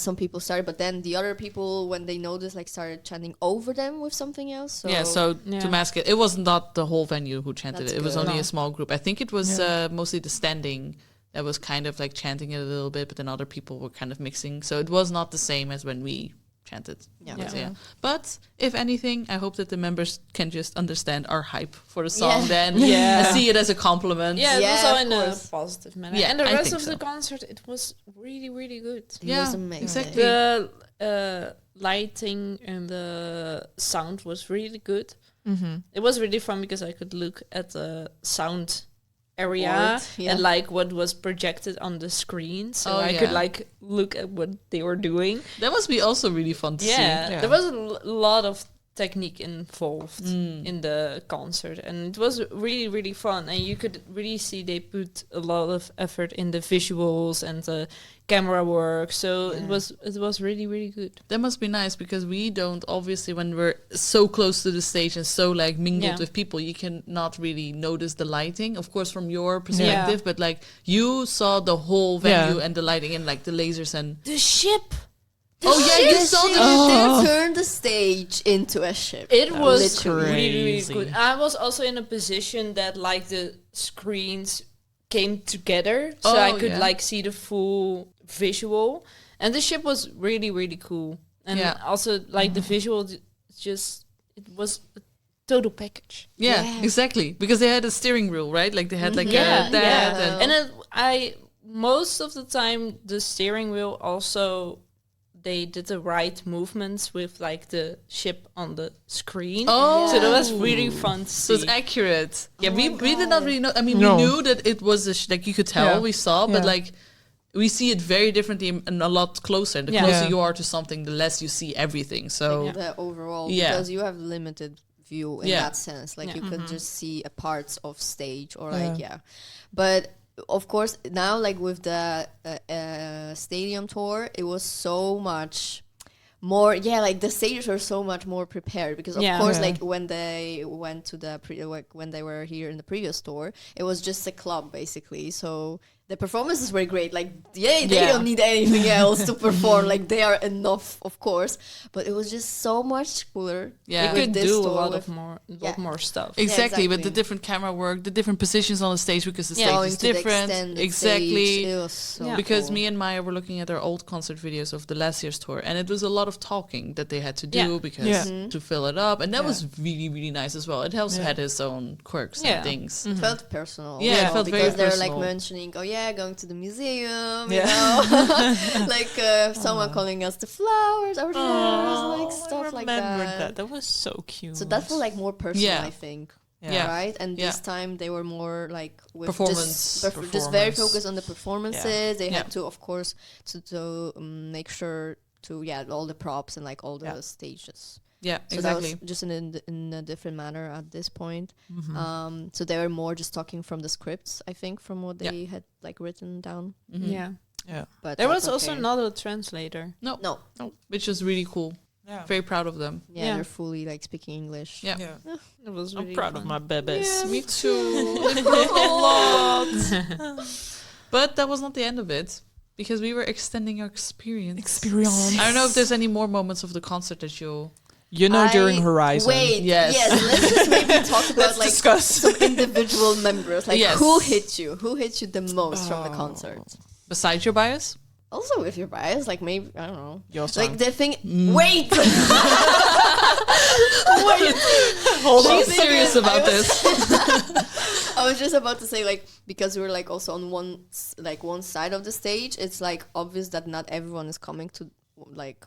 some people started. But then the other people, when they noticed, like started chanting over them with something else. So So Yeah. to mask it, it was not the whole venue who chanted That's it. It was good. only No. a small group. I think it was mostly the standing that was kind of like chanting it a little bit, but then other people were kind of mixing. So it was not the same as when we chanted. Yeah. But if anything, I hope that the members can just understand our hype for the song Yeah. then Yeah. and see it as a compliment. Yeah, it was Yeah, all of in a course. positive manner. Yeah, and the I rest think of the so. concert, it was really, really good. It Yeah, was amazing. exactly. The lighting and the sound was really good. It was really fun because I could look at the sound area Board, yeah. and like what was projected on the screen, so Oh, I yeah. could like look at what they were doing. That must be also really fun to see. Yeah. There was a lot of technique involved in the concert, and it was really, really fun. And you could really see they put a lot of effort in the visuals and the camera work. So it was really, really good. That must be nice because we don't, obviously, when we're so close to the stage and so like mingled Yeah. with people, you can not really notice the lighting, of course, from your perspective, but like you saw the whole venue and the lighting and like the lasers and The ship. oh yeah, you saw the They turned the stage into a ship. It was literally really, really crazy. good. I was also in a position that like the screens came together, so I Oh, could yeah. like see the full visual, and the ship was really, really cool. And Yeah. also like the visual, just it was a total package. yeah, exactly, because they had a steering wheel, right? Like they had like Yeah, that yeah. and And most of the time the steering wheel also they did the right movements with like the ship on the screen. Oh. So that was really fun to so see. it's accurate. Yeah, we did not really know. I mean, No. we knew that it was like you could tell, Yeah. we saw, but Yeah. like we see it very differently and a lot closer. The Yeah. closer Yeah. you are to something, the less you see everything. So The overall, Yeah. because you have limited view in Yeah. that sense. Like Yeah. you could just see a parts of stage or like but of course now like with the stadium tour, it was so much more like the stages were so much more prepared because of Yeah. course Yeah. like when they went to the when they were here in the previous tour, it was just a club basically, so the performances were great. Like, they don't need anything else to perform. Like, they are enough, of course. But it was just so much cooler. Yeah. You with could this do a tour lot with- more stuff. Exactly, with exactly. the different camera work, the different positions on the stage because the stage Going is to the different. extended Exactly. stage. It was so Yeah. Because cool. me and Maya were looking at our old concert videos of the last year's tour, and it was a lot of talking that they had to do Yeah. because Yeah. to fill it up, and that Yeah. was really, really nice as well. It also Yeah. had its own quirks Yeah. and things. It felt personal. Yeah, you it know, felt very because they're like personal. mentioning, oh yeah, going to the museum, you Yeah. know, like someone calling us the flowers, our flowers, like stuff like that. That was so cute. So that felt like more personal, Yeah. I think. Yeah. Right, and Yeah. this time they were more like with Performance. just very Performance. focused on the performances. They Yeah. had to, of course, to make sure to all the props and like all the stages. Yeah, So exactly. that was just in a different manner at this point. Mm-hmm. So they were more just talking from the scripts, I think, from what they had like written down. Mhm. Yeah. Yeah. But There that's was also okay. not a translator. no. No, which is really cool. Yeah. Very proud of them. Yeah, Yeah. they're fully like speaking English. Yeah. Yeah. It was I'm really proud fun. of my bebes. Me too. A lot. But that was not the end of it, because we were extending our experience. Experience. I don't know if there's any more moments of the concert that you... You know, during Horizon. Wait, Yes. let's just maybe talk about like discuss. some individual members. Like Yes. who hit you? Who hit you the most from the concert? Besides your bias? Also with your bias, like maybe I don't know. Your song. Like the thing. Wait. Hold on. She's serious about this. I was just about to say, like, because we were like also on one side of the stage, it's like obvious that not everyone is coming to like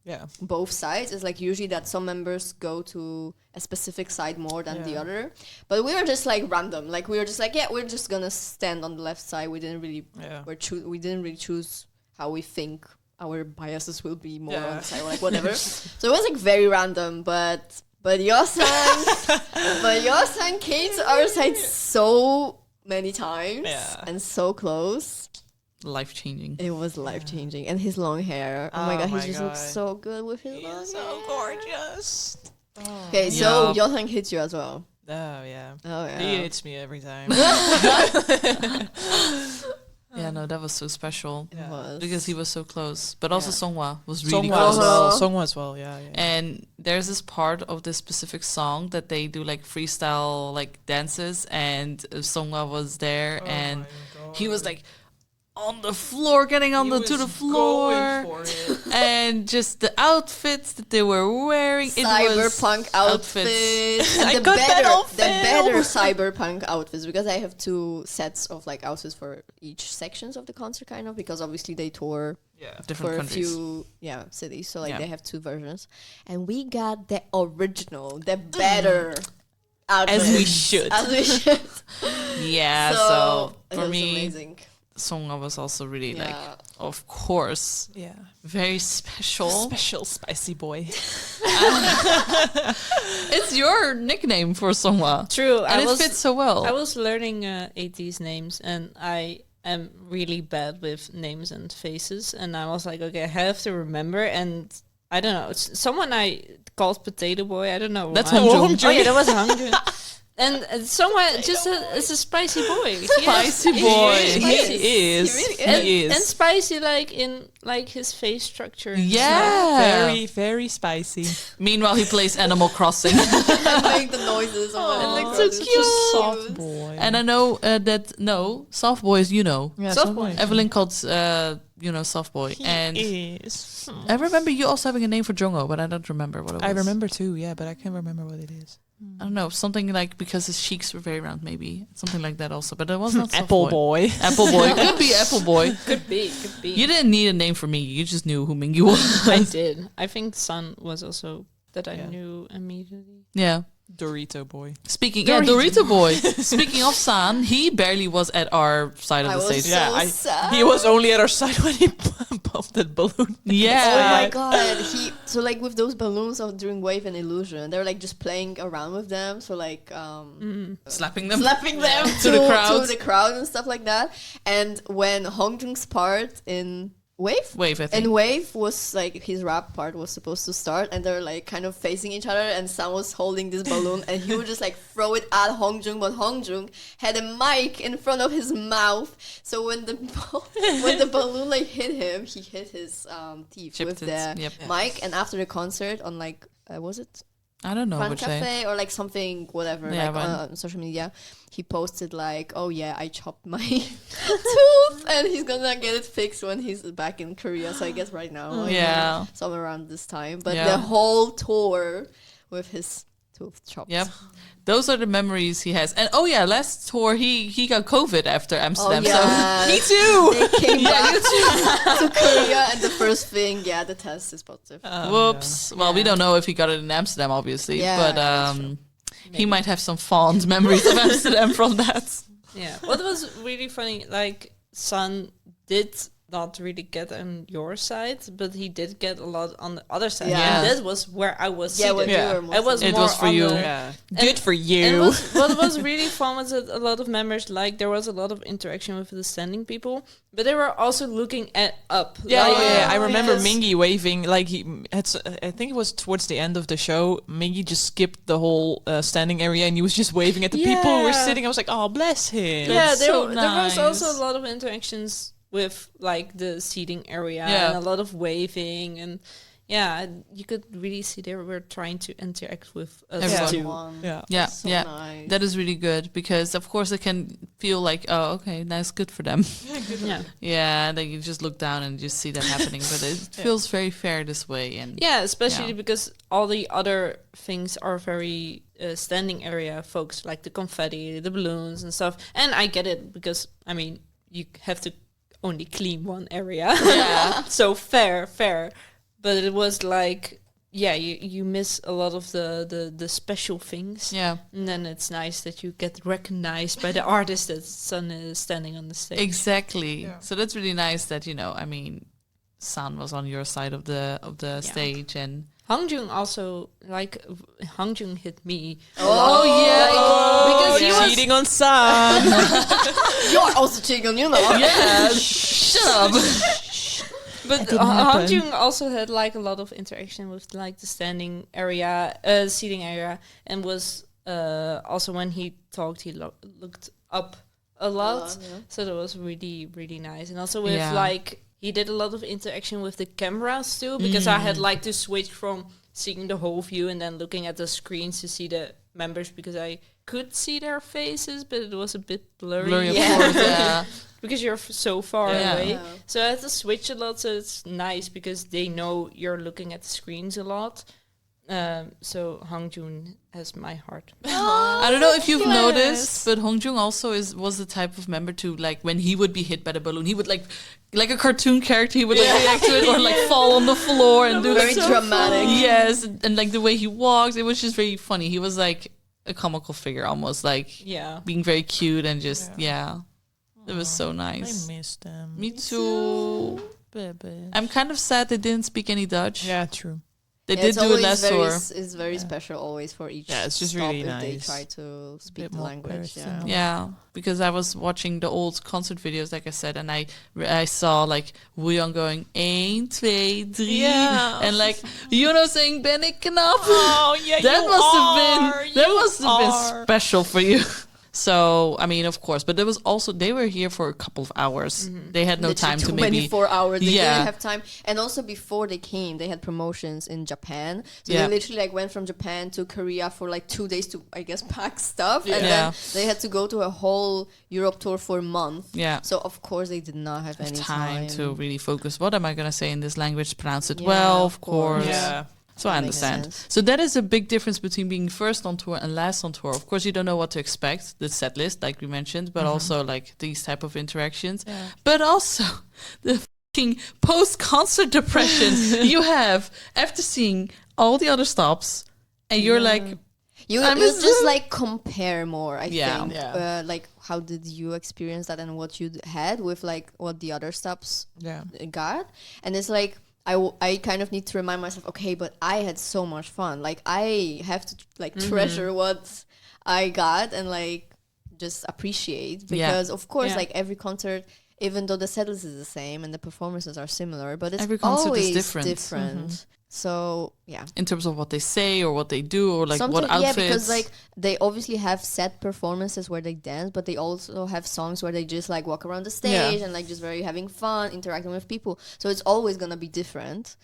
Yeah. both sides. It's like usually that some members go to a specific side more than the Yeah. other, but we were just like random. Like we were just like, yeah, we're just gonna stand on the left side. We didn't really Yeah. we didn't really choose how we think our biases will be more on Yeah. the side, or like whatever. So it was like very random, but Yosan came to our side so many times Yeah. and so close. Life-changing. It was life changing, and his long hair. Oh my Oh god, my he just looks God. so good with his He long is hair. so gorgeous. Oh, Okay, so Yeah. Yosan hit you as well. yeah. Oh yeah. He hits me every time. Yeah, no, that was so special. It was. Because he was so close. But also Yeah. Songhwa was really Songwa close. as well. Uh-huh. Songwa as well. Yeah. And there's this part of this specific song that they do like freestyle like dances, and Songhwa was there, and he was like on the floor, getting on to the floor, and just the outfits that they were wearing. It was Cyberpunk outfits. And I the got that better, on the film. better cyberpunk outfits, because I have 2 sets of like outfits for each sections of the concert, kind of, because obviously they tour different for countries. a few cities, so like Yeah. they have 2 versions, and we got the original, the better outfits. As we should. As we should. Yeah, so so it for was me, amazing. Songhwa was also really like, Yeah. of course, Yeah. very special. Special spicy boy. It's your nickname for Songhwa. True. And it fits so well. I was learning ATEEZ names, and I am really bad with names and faces. And I was like, okay, I have to remember. And I don't know. It's someone I called Potato Boy. I don't know. That's why. Hongjun. Oh yeah, that was Hongjun. And someone just it's a spicy boy. Spicy boy. He is. He And is. spicy, like in like his face structure. and Yeah. Very, very spicy. Meanwhile, he plays Animal Crossing. And make the noises. Oh, and it's like, so it's cute. just Soft boy. And I know soft boy is yeah, Soft boy. Evelyn called soft boy, and is. I remember you also having a name for Jongo, but I don't remember what it was. I remember too, yeah, but I can't remember what it is. I don't know, something like because his cheeks were very round, maybe something like that also. But it was not soft Apple boy. Apple boy could be Apple boy. Could be. You didn't need a name for me. You just knew who Mingyu was. I did. I think Sun was also that I Yeah. knew immediately. Yeah. Dorito boy. Speaking, Dorito boy. Speaking of San, he barely was at our side of I the was stage. so sad. He was only at our side when he popped that balloon. Yeah. Oh my god, so like with those balloons during Wave and Illusion, they were like just playing around with them, so like Slapping them. slapping them To the crowd. to the crowd and stuff like that. And when Hongjung's part in Wave? Wave, I think. And Wave was like, his rap part was supposed to start, and they're like kind of facing each other, and Sam was holding this balloon, and he would just like throw it at Hongjung, but Hongjung had a mic in front of his mouth, so when the balloon like hit him, he hit his teeth Chipped with the Yep. mic, and after the concert on like, was it I don't know Fan which day. Cafe or like something, whatever, Yeah, like but- on social media, he posted like, oh yeah, I chopped my tooth, and he's gonna get it fixed when he's back in Korea. So I guess right now, like, Yeah. somewhere around this time. But Yeah. the whole tour with his tooth chopped. Yep. Those are the memories he has. And oh yeah, last tour he got COVID after Amsterdam. yeah. So me too. They came back to Korea, and the first thing, the test is positive. Whoops. Well, we don't know if he got it in Amsterdam, obviously, Yeah, but that's true. he might have some fond memories of Amsterdam from that. Yeah. What was really funny, like Sun did not really get on your side, but he did get a lot on the other side. Yeah. And that was where I was Yeah, when seated. you Yeah. were I was It more was for on you. the- Yeah. And- Good for And you. what was really fun was that a lot of members, like there was a lot of interaction with the standing people, but they were also looking up. Yeah, like, I remember because- Mingy waving. Like I think it was towards the end of the show. Mingy just skipped the whole standing area, and he was just waving at the people who were Yeah. sitting. I was like, oh, bless him. Yeah, That's there, so there was also nice. a lot of interactions with like the seating area Yeah. and a lot of waving, and yeah, you could really see they were trying to interact with us Everyone. too. Everyone. Yeah. Yeah, So yeah. nice. That is really good because, of course, it can feel like, oh, okay, that's good for them. Yeah. Yeah, then you just look down and just see that happening. But it feels very fair this way. And Yeah, especially Yeah. because all the other things are very standing area focused, like the confetti, the balloons and stuff. And I get it because, I mean, you have to only clean one area. Yeah. So fair. But it was like, yeah, you miss a lot of the special things. yeah, And then it's nice that you get recognized by the artist that Sun is standing on the stage. exactly. Yeah. So that's really nice that, I mean, San was on your side of the stage. And Hongjung also, like, Hongjung hit me. oh, yeah. because he was- cheating on Sun. You're also cheating on, Yeah, shut up. But didn't happen. Hanjung also had like a lot of interaction with like the standing area, seating area, and was also when he talked, he looked up a lot. So that was really really nice. And also with Yeah. like he did a lot of interaction with the cameras too, because I had like to switch from seeing the whole view and then looking at the screens to see the members, because I could see their faces, but it was a bit blurry. Blurry, of Yeah. course. Yeah. Because you're so far Yeah. away. Yeah. So I had to switch a lot, so it's nice because they know you're looking at the screens a lot. So Hangjun has my heart. I don't know if you've Yes. noticed, but Hongjung also was the type of member to, like, when he would be hit by the balloon, he would like a cartoon character, he would like react to it or like fall on the floor and do Very like dramatic. yes, and like the way he walked, it was just very funny. He was like a comical figure, almost like Yeah. being very cute and just it was so nice. I missed them. Me too. Baby. I'm kind of sad they didn't speak any Dutch. Yeah, true. They Yeah, did it's do it always last very tour. It's very special always for each. Yeah, it's just stop really if they nice. try to speak Bit the more language. Yeah. personal. Yeah, because I was watching the old concert videos, like I said, and I saw like Wooyoung going 1, 2, 3, Yeah. and like saying Ben ik knap. Oh yeah, that you must are. have been are. special for you. So I mean, of course, but there was also they were here for a couple of hours. They had no Literally time to maybe 24 hours. They Yeah. didn't have time. And also before they came, they had promotions in Japan. So Yeah. they literally like went from Japan to Korea for like 2 days to, I guess, pack stuff. And Yeah. then they had to go to a whole Europe tour for a month. yeah. So of course they did not have any time time to really focus. What am I gonna say in this language? Pronounce it Yeah, well, of of course. course. Yeah. So I That makes understand. sense. So that is a big difference between being first on tour and last on tour. Of course, you don't know what to expect, the set list, like we mentioned, but also like these type of interactions. Yeah. But also the fucking post-concert depression you have after seeing all the other stops, and you're like, You I'm just just- like compare more, I Yeah. think. Yeah. Like how did you experience that and what you had with like what the other stops Yeah. got? And it's like I kind of need to remind myself, okay, but I had so much fun. Like I have to like treasure what I got and like just appreciate, because of course Yeah. like every concert even though the set list is the same and the performances are similar, but it's Every concert is always different. different. So yeah, In terms of what they say or what they do or like what Sometimes- outfits. yeah, because like they obviously have set performances where they dance, but they also have songs where they just like walk around the stage and like just very having fun, interacting with people. So it's always gonna be different.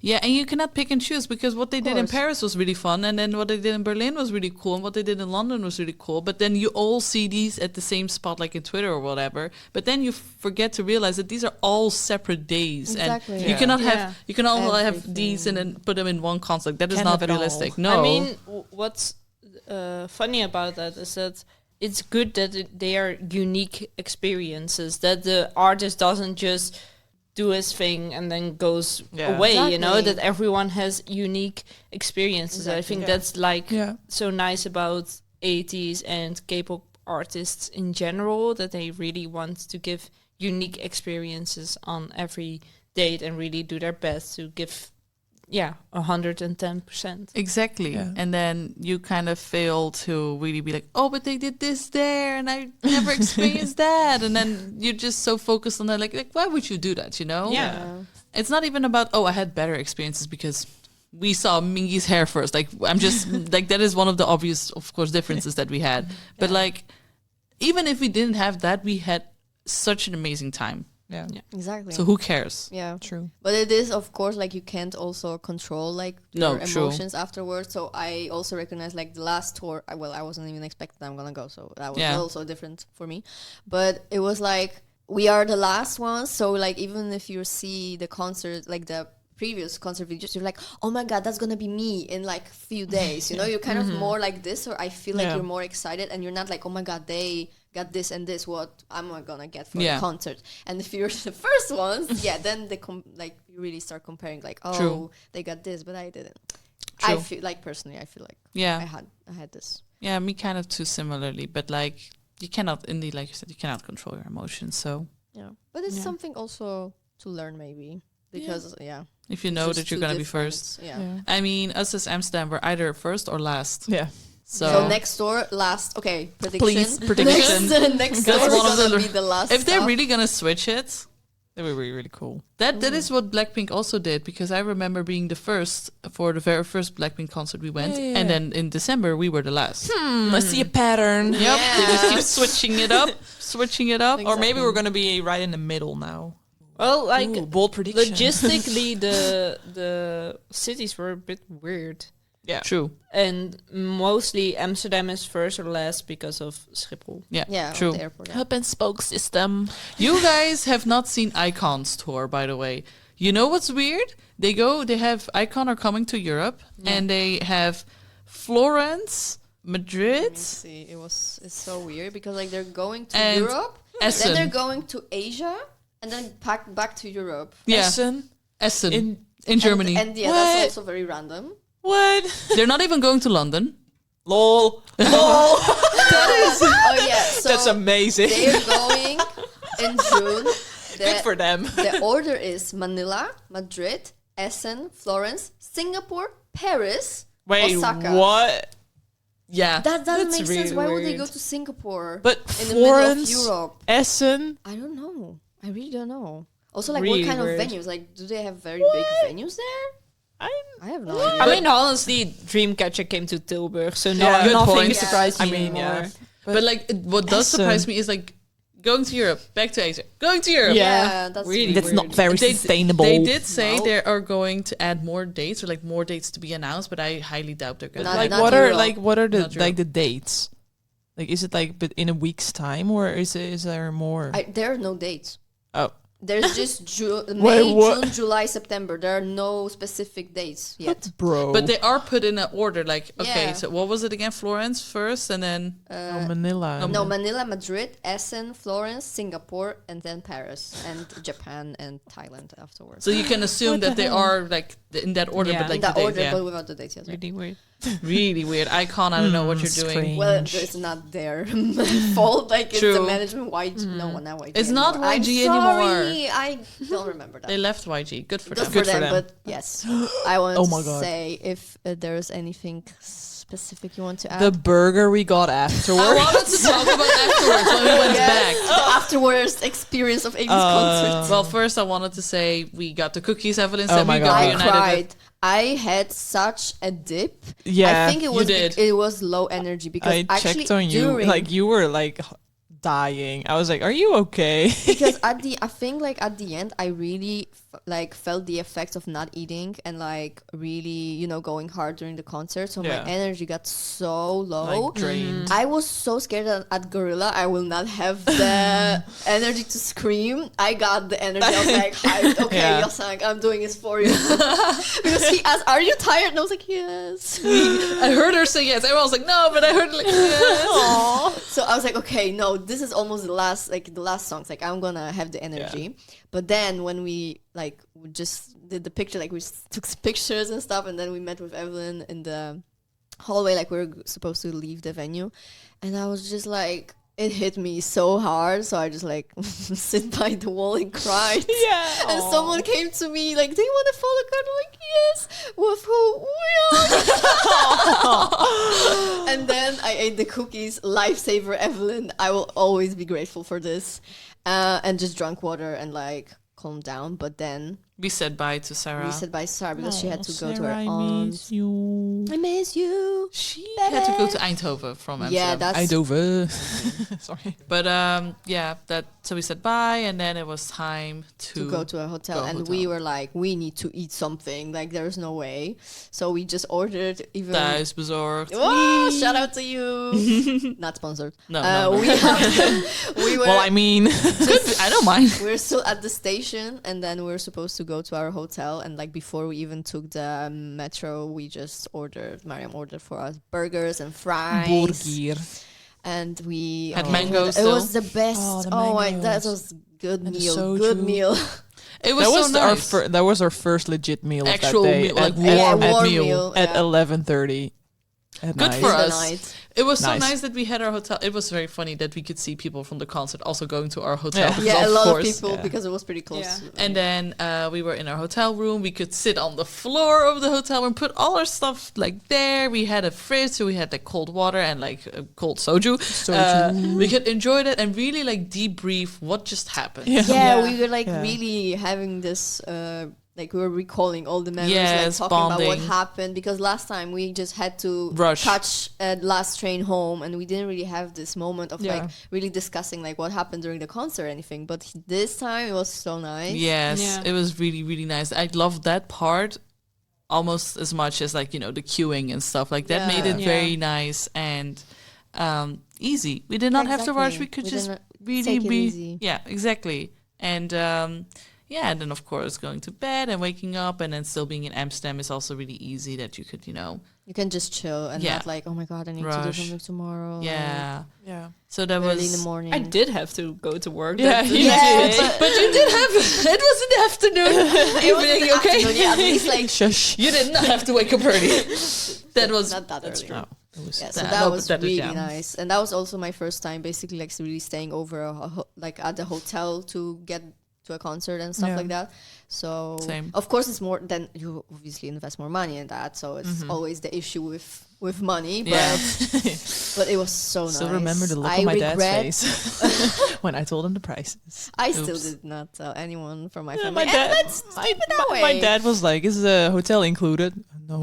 Yeah, and you cannot pick and choose because what they did in course. Paris was really fun, and then what they did in Berlin was really cool, and what they did in London was really cool. But then you all see these at the same spot, like in Twitter or whatever. But then you forget to realize that these are all separate days, Exactly. and you cannot Yeah. have you can all have Everything. these and then put them in one concert. That is Can't not have it all. realistic. No, I mean, what's funny about that is that it's good that they are unique experiences, that the artist doesn't just do his thing and then goes Yeah. away, you know, Exactly. that everyone has unique experiences. I think Yeah. that's like Yeah. so nice about ATEEZ and K-pop artists in general, that they really want to give unique experiences on every date and really do their best to give 110%. exactly. Yeah. And then you kind of fail to really be like, oh, but they did this there, and I never experienced that. And then you're just so focused on that, like why would you do that? You know? Yeah. It's not even about, oh, I had better experiences because we saw Mingy's hair first. Like, I'm just, like, that is one of the obvious, of course, differences that we had. But, like, even if we didn't have that, we had such an amazing time. Yeah. Exactly. So who cares? yeah. True. But it is, of course, like you can't also control like No, your true. emotions afterwards. So I also recognize like the last tour. I wasn't even expecting I'm gonna go, so that was Yeah. also different for me. But it was like we are the last ones. So like even if you see the concert, like the previous concert videos, you're like, oh my god, that's gonna be me in like few days. You know, you're kind of more like this, or I feel like Yeah. you're more excited, and you're not like, oh my god, they got this and this. What am I gonna get for Yeah. the concert? And if you're the first ones, yeah, then they like you really start comparing, like, oh, True. they got this, but I didn't. True. I feel like personally, I feel like Yeah. I had this. Yeah, me kind of too similarly. But, like, you cannot, indeed, like you said, you cannot control your emotions. So Yeah, but it's Yeah. something also to learn maybe because if you it's know just that you're too going to be different. first. Yeah. I mean, us as Amsterdam, we're either first or last. Yeah. So, next door, last. Okay, prediction. Please, prediction. next That's door is one of gonna the- be the last. if they're stop. really going to switch it, That would be really cool. that is what Blackpink also did, because I remember being the first for the very first Blackpink concert we went, Yeah. and then in December we were the last. I see a pattern. Yep, they just keep Yeah. switching it up, switching it up. Or maybe we're going to be right in the middle now. Well, like Ooh, bold prediction. logistically, the cities were a bit weird, Yeah. True. and mostly Amsterdam is first or last because of Schiphol. Yeah, true. the airport. Yeah. Hub and spoke system. You guys have not seen Icon's tour, by the way. You know what's weird? They have Icon are coming to Europe, and they have Florence, Madrid, Let me see. It's so weird because like they're going to And Europe, Essen. then they're going to Asia, and then back to Europe. Yeah, Essen. Essen In in Germany. And yeah, What? that's also very random. What? They're not even going to London. Lol. Oh yeah, so That's amazing. they're going in June. Good for them. The order is Manila, Madrid, Essen, Florence, Singapore, Paris, Wait, Osaka. what? Yeah, That doesn't That's make sense. really Why would they weird. go to Singapore? But in the middle of Florence, Europe. Essen. I don't know. I really don't know. Also, like, Really what kind weird. of venues? Like, do they have very big venues there? I have no idea. I mean, honestly, Dreamcatcher came to Tilburg, so Yeah, good nothing point. surprised Yeah, me I mean, anymore. yeah. but like what does Essen. surprise me is like going to Europe, back to Asia, going to Europe. Yeah, that's really That's weird. not very They- sustainable. They did say No. they are going to add more dates, or like more dates to be announced, but I highly doubt they're going Not- to. Like not what Europe. are the Not Europe. like the dates? Like is it like but in a week's time or is there more? There are no dates. Oh, There's just May, Wait, what? June, July, September. There are no specific dates yet. bro. But they are put in an order. Like, okay, Yeah. so what was it again? Florence first, and then Manila. No, Manila, Madrid, Essen, Florence, Singapore, and then Paris, and Japan and Thailand afterwards. so you can assume What the that they hell? are like in that order, Yeah. but like in that the order, dates, but without the dates yet. really weird. really weird. Icon, I don't know what you're doing. strange. Well, it's not their fault. Like it's the True. management. YG, no, not YG. It's not anymore. I'm YG anymore. sorry, I don't remember that. They left YG. Good for Good them. for Good for them, them. but yes, I want Oh to my God. say if there is anything specific you want to add? The burger we got I afterwards. wanted to talk about afterwards when we went back. The afterwards experience of ATEEZ concert. Well, first I wanted to say we got the cookies. Evelyn Oh said my we God. got I reunited. cried. I had such a dip. Yeah, I think you did. it was low energy because I actually checked on you. during Like you were like dying. I was like, "Are you okay?" because I think like at the end I really felt the effects of not eating and like really going hard during the concert, so Yeah. my energy got so low. Like drained. I was so scared that at Gorilla I will not have the energy to scream. I got the energy. I was like, hyped. Okay, Yeah. Yosang, I'm doing this for you. Because he asked, "Are you tired?" And I was like, "Yes." I heard her say yes. Everyone was like, no, but I heard like yes. So I was like, okay, no, this is almost the last songs. Like I'm gonna have the energy. But then when we just did the picture, like we took pictures and stuff, and then we met with Evelyn in the hallway, like we were supposed to leave the venue, and I was just like, it hit me so hard, so I just like sit by the wall and cried. Yeah. And someone came to me like, "Do you want to follow card?" I'm like, "Yes." With who? And then I ate the cookies. Lifesaver, Evelyn. I will always be grateful for this. And just drank water and like calmed down. But then We said bye to Sarah. we said bye to Sarah because she had to go to her Sarah, I aunt. miss you. I miss you. She had to go to Eindhoven from Amsterdam. Yeah, that's Eindhoven. Sorry. But so we said bye, and then it was time to go to a hotel, and we were like, we need to eat something. Like, there's no way. So we just ordered even. Thuisbezorgd. Oh, shout out to you. Not sponsored. No, no. We were. Well, I mean, Good. I don't mind. We were still at the station, and then we were supposed to go to our hotel. And like before we even took the metro, we just ordered. Mariam ordered for us burgers and fries. burger. And we Had mangoes It still? was the best. Oh, the Oh my, that mangoes. was good And the meal. soju. Good meal. It was That so was nice. that was our first legit meal Actual of that day. meal, like at, warm at, meal. at yeah. 11:30 at Good night. for In the us. night. It was so Nice. nice that we had our hotel. It was very funny that we could see people from the concert also going to our hotel. Yeah. because Yeah, a of lot course. of people Yeah. because it was pretty close. Yeah. And then we were in our hotel room. We could sit on the floor of the hotel room, put all our stuff like there. We had a fridge, so we had like cold water and like cold soju. We could enjoy that and really like debrief what just happened. Yeah. Yeah, we were like Yeah. really having this like we were recalling all the memories, Yes, like talking about bonding. what happened, because last time we just had to Rush. catch a last train home, and we didn't really have this moment of like Yeah. really discussing like what happened during the concert or anything. But this time it was so nice. Yes, Yeah. it was really, really nice. I loved that part almost as much as like, the queuing and stuff. Like that made it Yeah. very nice and easy. We did not have to rush. We could We just didn't really take it be easy. Yeah, exactly. And and then of course going to bed and waking up and then still being in Amsterdam is also really easy that you could, You can just chill and Yeah. not like, oh my god, I need to do Rush. something tomorrow. yeah. Yeah. So that like, early in was the morning. I did have to go to work. Yeah, that you Yeah, day. but- but you did have it was in the afternoon. It was in the okay? afternoon, yeah, at least like Shush. You did not have to wake up early. That was not that that's early. true. It was Yeah, so That- that no, was but that is- really yeah. nice, and that was also my first time, basically, like really staying over, like at the hotel to get to a concert and stuff Yeah. like that. So Same. of course, it's more than you obviously invest more money in that. So it's always the issue with money, but Yeah. but it was so nice. Still remember the look I on my regret, dad's face when I told him the prices. I still Oops. did not tell anyone from my Yeah, family. my dad, And let's keep it that way. my dad was like, "Is the hotel included?" No.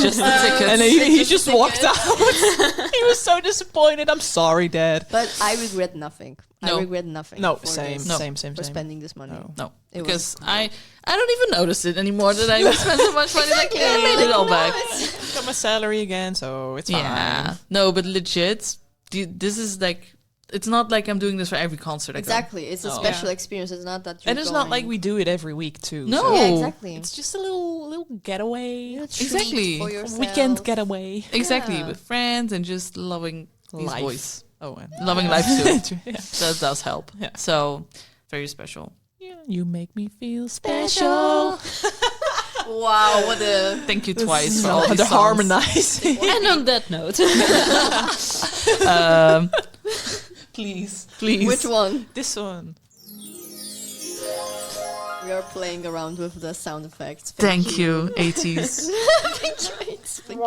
Just the tickets. And he just ticket. walked out. He was so disappointed. I'm sorry, Dad. But I regret nothing. No. I regret nothing. No, for same, this, No. same, for same. spending this money. No. No, It because was- I don't even notice it anymore that I spent so much money. Like, yeah, I made it all back. Got my salary again, so it's fine. Yeah, no, but legit, this is like, it's not like I'm doing this for every concert. I go. Exactly. It's a No. special Yeah. experience. It's not that you're And it's not going- like we do it every week too. No. so Yeah, exactly. it's just a little getaway, A treat Exactly. for yourself. weekend getaway. Exactly, Yeah. with friends and just loving these Life. boys. Oh, and Loving life too. yeah. That does help. Yeah. So, very special. You make me feel special. Wow, what a Thank you twice for all these the songs. harmonizing. And on that note, Please. which one? This one. we are playing around with the sound effects. Thank you, ATEEZ. Thank you.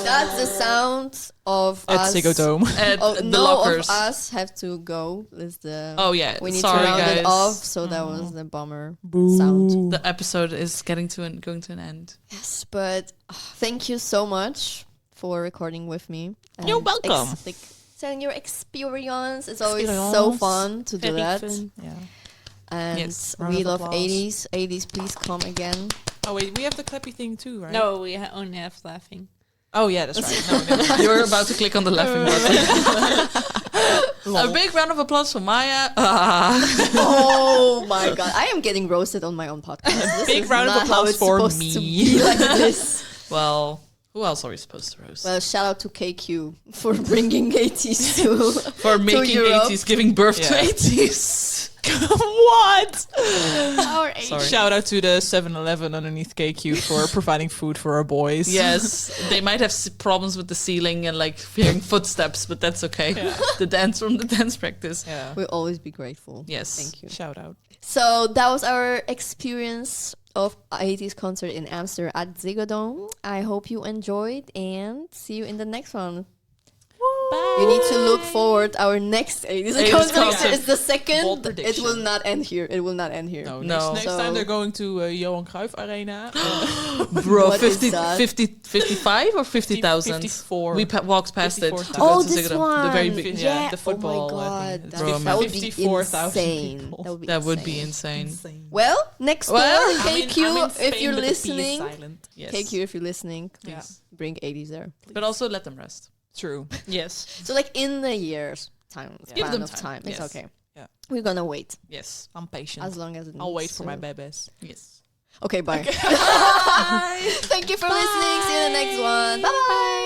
That's the sound of At us. Ziggo Dome. At Oh, the no lockers. of us have to go. Is the Oh yeah, we need sorry to round guys. it off. So that was the bummer sound. The episode is going to an end. Yes, but thank you so much for recording with me. And You're welcome. Telling your experience. It's always so fun to do that. Yeah. And Yes. we Round of love applause. 80s. 80s, please come again. Oh wait, we have the clappy thing too, right? No, we only have laughing. Oh yeah, that's right. No. You're about to click on the laughing button. A big round of applause for Maya. Oh my god, I am getting roasted on my own podcast. This Big is round of not how applause it's for supposed me. to be like this. Well, who else are we supposed to roast? Well, shout out to KQ for bringing 80s to For making Europe. 80s, giving birth to Yeah. 80s. What? our 80s. Sorry. Shout out to the 7-Eleven underneath KQ for providing food for our boys. Yes, they might have problems with the ceiling and like hearing footsteps, but that's okay. The dance from the dance practice. Yeah. We'll always be grateful. Yes. Thank you. Shout out. So that was our experience of 80s concert in Amsterdam at Ziggo Dome. I hope you enjoyed and see you in the next one. Bye. You need to look forward. Our next 80s 80s concert concert. is the Bold second. It prediction. will not end here. It will not end here. No, No. next So- time they're going to Johan Cruijff Arena. Bro, What is 50, that? 55 or 50,000? 54. We walked past it. 54,000. to go Oh, to this Ziggo Dome. one. The very big. Yeah, the football, Oh my I god, think. that, Bro, that would be 54,000 insane. people. That would be insane. Well, next Well, door, KQ, if you're listening, Yes. KQ, if you're listening, Yeah. please bring 80s there. But also let them rest. True. Yes. So like in the year's time, Give span them of time, time, it's yes. okay. Yeah. We're gonna wait Yes. I'm patient. as long as it I'll wait needs for my to. babies. Yes. Okay, bye. Thank you for listening. See you in the next one. Bye bye.